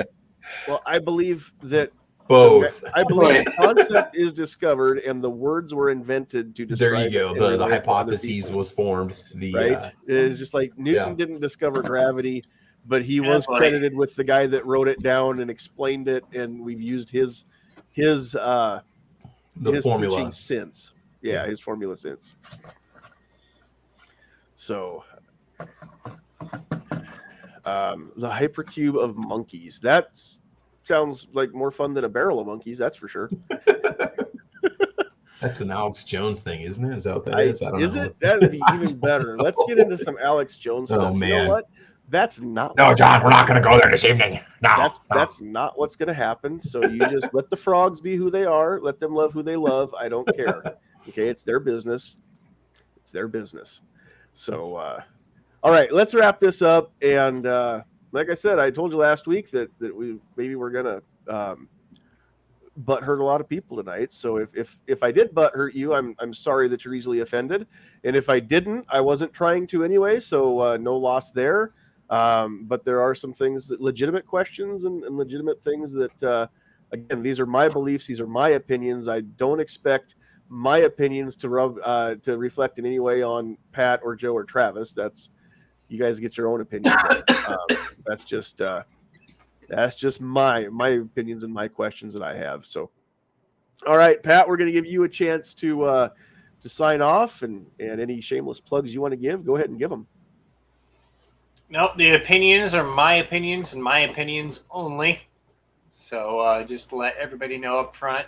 I believe that both. I believe the concept is discovered and the words were invented to describe. There you go. The hypothesis was formed. Right. It's just like Newton didn't discover gravity, but he was credited with the guy that wrote it down and explained it, and we've used his formula teaching since. Yeah, his formula since. So the hypercube of monkeys. That sounds like more fun than a barrel of monkeys, that's for sure. That's an Alex Jones thing, isn't it? Is that what that is? I don't know. Is it? That'd be even better. Let's get into some Alex Jones stuff. Oh, man. You know what? That's not. No, John, we're not going to go there this evening. No, that's not what's going to happen. So you just let the frogs be who they are. Let them love who they love. I don't care. Okay, it's their business. It's their business. So, all right, let's wrap this up. And like I said, I told you last week that we're going to butt hurt a lot of people tonight. So if I did butt hurt you, I'm sorry that you're easily offended. And if I didn't, I wasn't trying to anyway. So no loss there. But there are some things that legitimate questions and legitimate things that, again, these are my beliefs. These are my opinions. I don't expect my opinions to reflect in any way on Pat or Joe or Travis. You guys get your own opinions. That's just my opinions and my questions that I have. So, all right, Pat, we're going to give you a chance to sign off and any shameless plugs you want to give, go ahead and give them. Nope, the opinions are my opinions and my opinions only. So just to let everybody know up front.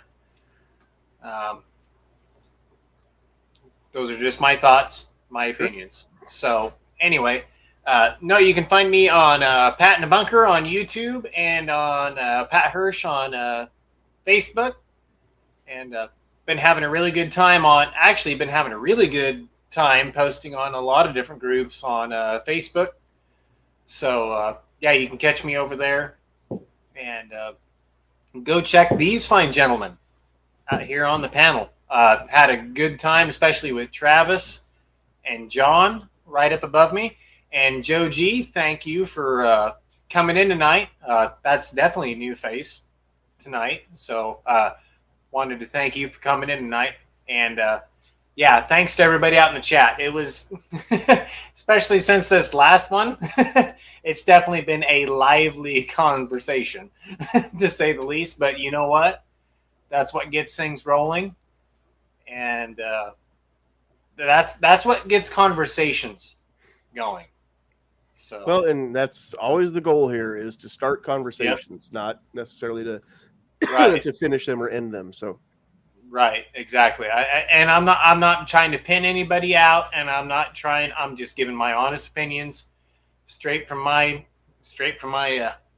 Those are just my thoughts, my opinions. So anyway, no, you can find me on Pat in the Bunker on YouTube and on Pat Hirsch on Facebook. And been having a really good time posting on a lot of different groups on Facebook. So, yeah, you can catch me over there. And go check these fine gentlemen out here on the panel. Had a good time, especially with Travis and John right up above me. And Joe G, thank you for coming in tonight. That's definitely a new face tonight. So wanted to thank you for coming in tonight. And yeah, thanks to everybody out in the chat. It was, especially since this last one, it's definitely been a lively conversation, to say the least. But you know what? That's what gets things rolling. And that's what gets conversations going. So Well, and that's always the goal here, is to start conversations, not necessarily to to finish them or end them. So right, exactly. I'm not trying to pin anybody out, and I'm just giving my honest opinions straight from my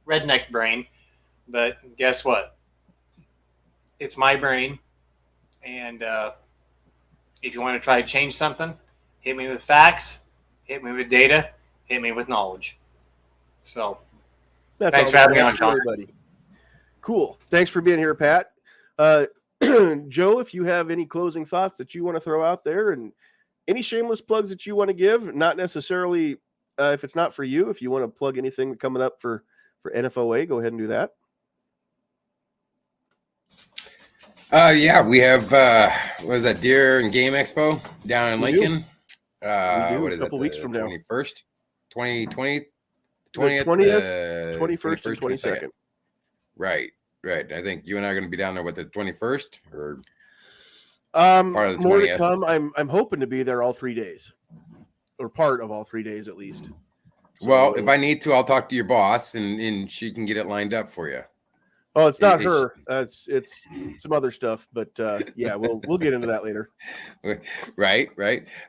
redneck brain. But guess what? It's my brain, and if you want to try to change something, hit me with facts, hit me with data, hit me with knowledge. So thanks for having me on, John. Cool. Thanks for being here, Pat. Joe, if you have any closing thoughts that you want to throw out there, and any shameless plugs that you want to give, not necessarily if it's not for you, if you want to plug anything coming up for NFOA, go ahead and do that. Yeah, we have what is that, Deer and Game Expo down in Lincoln. What is it? 2 weeks from now. 21st, 20th, 21st and 22nd. Right. I think you and I are going to be down there with the 21st, or part of the 20th. More to come. I'm hoping to be there all 3 days, or part of all 3 days at least. So, well, if I need to, I'll talk to your boss, and she can get it lined up for you. Oh, it's not her. It's some other stuff, but yeah, we'll get into that later. Right.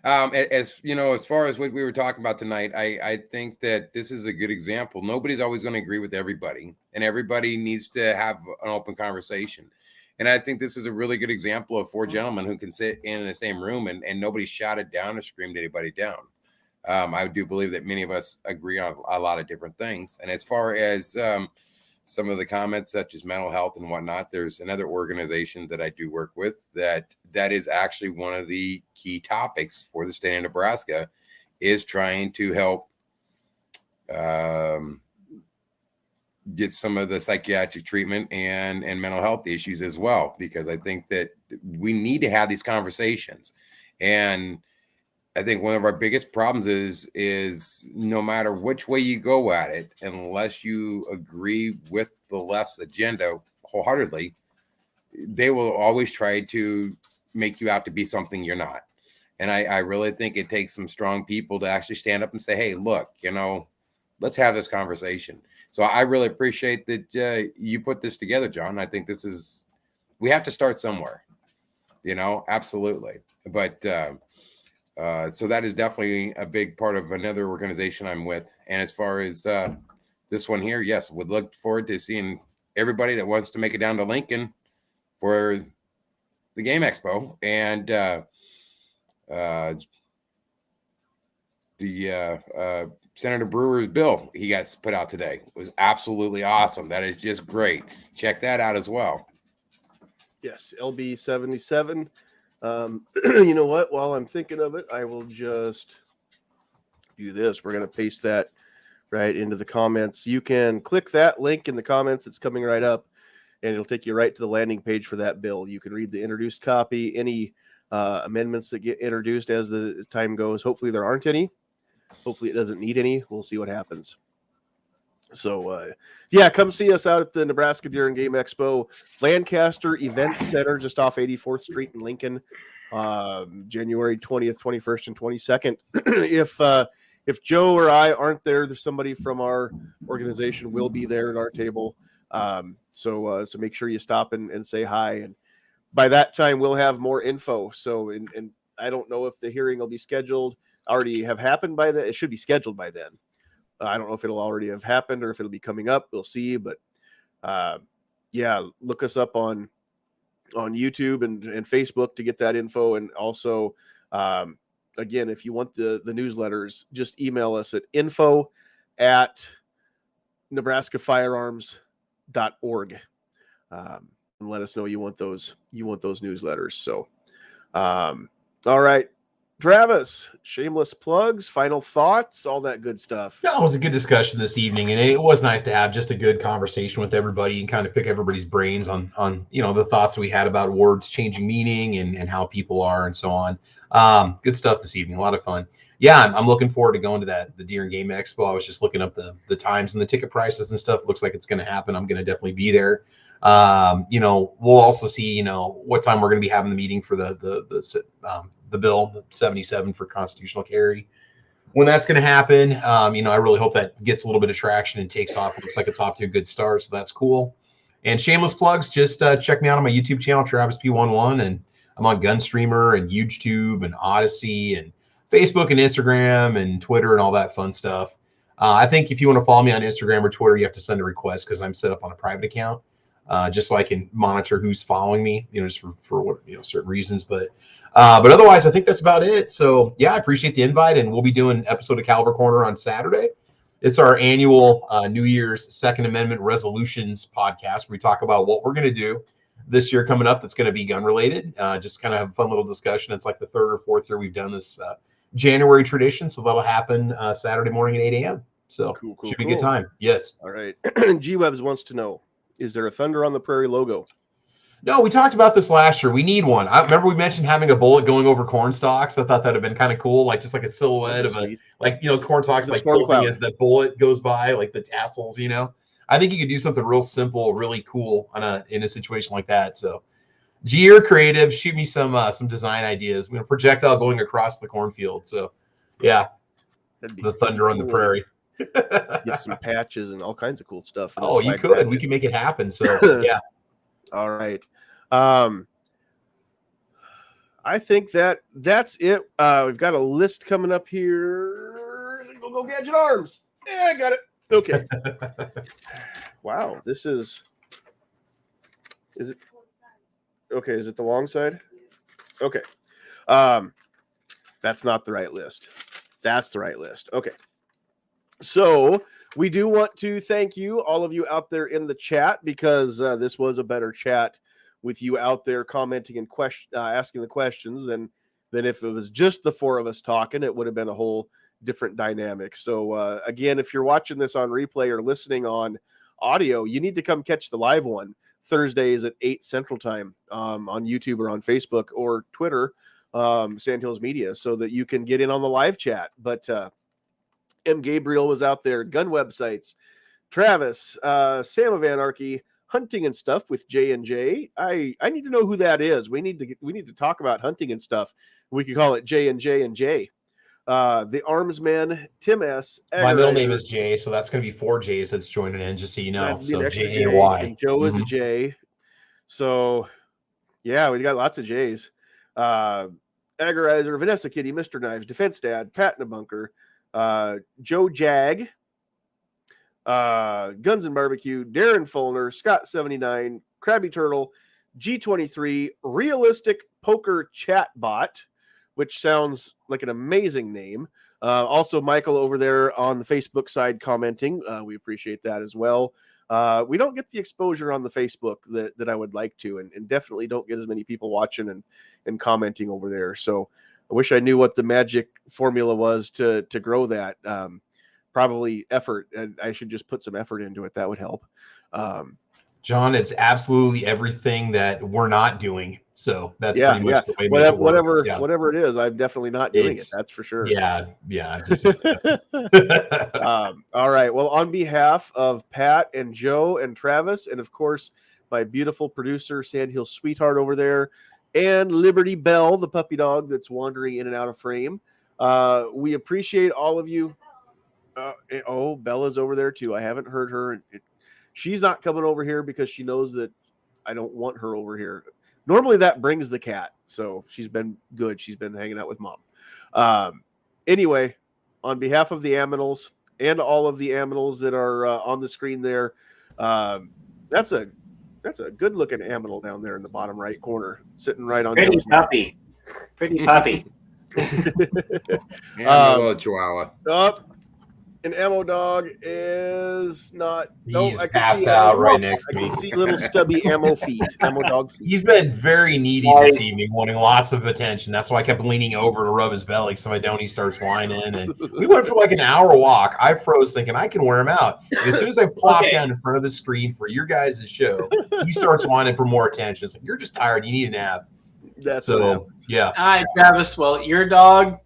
As you know, as far as what we were talking about tonight, I think that this is a good example. Nobody's always going to agree with everybody, and everybody needs to have an open conversation. And I think this is a really good example of 4 gentlemen who can sit in the same room and nobody shouted down or screamed anybody down. I do believe that many of us agree on a lot of different things. And as far as some of the comments such as mental health and whatnot, there's another organization that I do work with that is actually one of the key topics for the state of Nebraska, is trying to help get some of the psychiatric treatment and mental health issues as well, because I think that we need to have these conversations. And I think one of our biggest problems is no matter which way you go at it, unless you agree with the left's agenda wholeheartedly, they will always try to make you out to be something you're not. And I really think it takes some strong people to actually stand up and say, hey, look, let's have this conversation. So I really appreciate that you put this together, John. I think we have to start somewhere, absolutely. But so that is definitely a big part of another organization I'm with. And as far as this one here, yes, would look forward to seeing everybody that wants to make it down to Lincoln for the Game Expo. And the Senator Brewer's bill he got put out today was absolutely awesome. That is just great. Check that out as well. Yes, LB 77. You know what? While I'm thinking of it, I will just do this. We're going to paste that right into the comments. You can click that link in the comments. It's coming right up, and it'll take you right to the landing page for that bill. You can read the introduced copy, any amendments that get introduced as the time goes. Hopefully there aren't any. Hopefully it doesn't need any. We'll see what happens. So, yeah, come see us out at the Nebraska Deer and Game Expo, Lancaster Event Center, just off 84th Street in Lincoln, January 20th, 21st, and 22nd. If Joe or I aren't there, there's somebody from our organization will be there at our table. So make sure you stop and say hi. And by that time, we'll have more info. So, and I don't know if the hearing will be scheduled. Already have happened by then. It should be scheduled by then. I don't know if it'll already have happened or if it'll be coming up. We'll see. But yeah, look us up on on YouTube and Facebook to get that info. And also, again, if you want the newsletters, just email us at info@nebraskafirearms.org, and let us know you want those newsletters. So, all right, Travis, shameless plugs, final thoughts, all that good stuff. No, it was a good discussion this evening, and it was nice to have just a good conversation with everybody and kind of pick everybody's brains on the thoughts we had about words changing meaning and how people are and so on. Good stuff this evening, a lot of fun. Yeah, I'm looking forward to going to the Deer and Game Expo. I was just looking up the times and the ticket prices and stuff. Looks like it's going to happen. I'm going to definitely be there. We'll also see what time we're going to be having the meeting for the bill, the 77 for constitutional carry. When that's going to happen, I really hope that gets a little bit of traction and takes off. It looks like it's off to a good start, so that's cool. And shameless plugs, just check me out on my YouTube channel, Travis P11, and I'm on Gunstreamer and YouTube and Odyssey and Facebook and Instagram and Twitter and all that fun stuff. I think if you want to follow me on Instagram or Twitter, you have to send a request because I'm set up on a private account, just so I can monitor who's following me, just for what, certain reasons. But otherwise, I think that's about it. So yeah, I appreciate the invite, and we'll be doing an episode of Caliber Corner on Saturday. It's our annual New Year's Second Amendment resolutions podcast, where we talk about what we're going to do this year coming up that's going to be gun related. Just kind of have a fun little discussion. It's like the third or fourth year we've done this January tradition, so that'll happen Saturday morning at 8 a.m. So cool, should be a good time. Yes. All right. G-Webs wants to know, is there a Thunder on the Prairie logo? No, we talked about this last year. We need one. I remember we mentioned having a bullet going over corn stalks. I thought that'd have been kind of cool, like just like a silhouette of corn stalks, like tilting as that bullet goes by, like the tassels. I think you could do something real simple, really cool in a situation like that. So, G, you're creative. Shoot me some design ideas. We have a projectile going across the cornfield. So, yeah, the Thunder on the Prairie. Get some patches and all kinds of cool stuff. Oh, you could. We can make it happen. So, yeah. All right. I think that's it. We've got a list coming up here. Go Gadget Arms. Yeah, I got it. Okay. Wow, this is it okay? Is it the long side? Okay. That's not the right list. That's the right list. Okay. So we do want to thank you, all of you out there in the chat, because this was a better chat with you out there commenting and asking the questions than if it was just the four of us talking. It would have been a whole different dynamic. So again, if you're watching this on replay or listening on audio, you need to come catch the live one Thursdays at 8 Central Time on YouTube or on Facebook or Twitter, Sandhills Media, so that you can get in on the live chat. But M. Gabriel was out there, gun websites, Travis, Sam of Anarchy, hunting and stuff with J&J. I need to know who that is. We need to talk about hunting and stuff. We could call it J&J and J. The Armsman, Tim S. My middle name is Jay, so that's going to be 4 J's that's joining in, just so you know. So J-A-Y. And Joe is a J. So, yeah, we got lots of J's. Agorizer, Vanessa Kitty, Mr. Knives, Defense Dad, Pat in a Bunker, Joe Jag, Guns and Barbecue, Darren Fulner, Scott 79, Krabby Turtle, G23, Realistic Poker Chatbot, which sounds like an amazing name. Also, Michael over there on the Facebook side commenting. We appreciate that as well. We don't get the exposure on the Facebook that I would like to, and definitely don't get as many people watching and commenting over there. So I wish I knew what the magic formula was to grow that. Probably effort, and I should just put some effort into it. That would help. John, it's absolutely everything that we're not doing. So that's pretty much the way whatever it is, I'm definitely not doing it. That's for sure. Yeah. All right. Well, on behalf of Pat and Joe and Travis, and of course my beautiful producer Sandhill Sweetheart over there, and Liberty Bell, the puppy dog that's wandering in and out of frame, we appreciate all of you. Bella's over there too. I haven't heard her. She's not coming over here because she knows that I don't want her over here. Normally that brings the cat, so she's been good. She's been hanging out with mom. Anyway, on behalf of the Aminals and all of the Aminals that are on the screen there, that's a That's a good looking aminal down there in the bottom right corner, sitting right on Pretty Joe's neck. puppy. Pretty puppy. And a little chihuahua. Up. An ammo dog is not. He's I can passed see out ammo- right next to I me. can see little stubby ammo feet, ammo dog feet. He's been very needy Nice. this evening, wanting lots of attention. That's why I kept leaning over to rub his belly so I don't. He starts whining, and we went for like an hour walk. I froze thinking I can wear him out. As soon as I plop Okay. down in front of the screen for your guys' show, he starts whining for more attention. It's like, you're just tired. You need a nap. That's what So happens. yeah, All right, Travis. Well, your dog,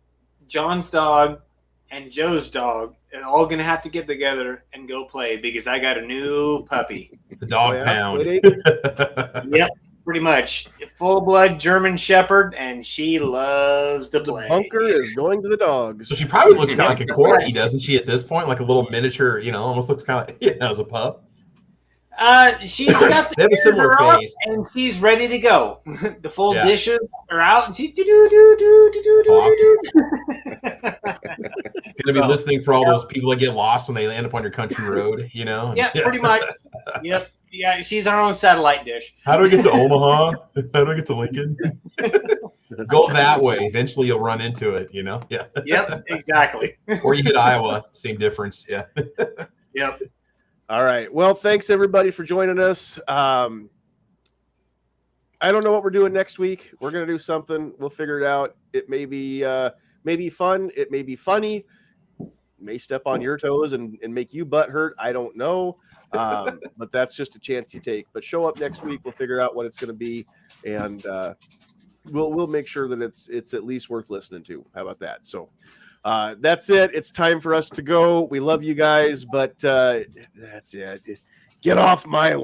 John's dog, and Joe's dog are all going to have to get together and go play because I got a new puppy. the dog Oh, yeah? pound. Play Yep, pretty much. Full-blood German Shepherd, and she loves to The play. bunker is going to the dogs. So she probably looks kind of like a corgi, doesn't she? At this point, like a little miniature. Almost looks kind of as a pup. She's got the They have a ears similar are up, face. and she's ready to go. The full Yeah. dishes are out, and she's Gonna be So, listening for all those people that get lost when they land up on your country road. Yeah, pretty much. Yep. Yeah, she's our own satellite dish. How do I get to Omaha? How do I get to Lincoln? Go that way. Eventually, you'll run into it. Yeah. Yep, exactly. Or you hit Iowa. Same difference. Yeah. Yep. All right. Well, thanks everybody for joining us. I don't know what we're doing next week. We're gonna do something. We'll figure it out. It may be fun. It may be funny. It may step on your toes and make you butt hurt. I don't know. But that's just a chance you take. But show up next week. We'll figure out what it's going to be, and we'll make sure that it's at least worth listening to. How about that? So that's it. It's time for us to go. We love you guys, but that's it. Get off my lawn.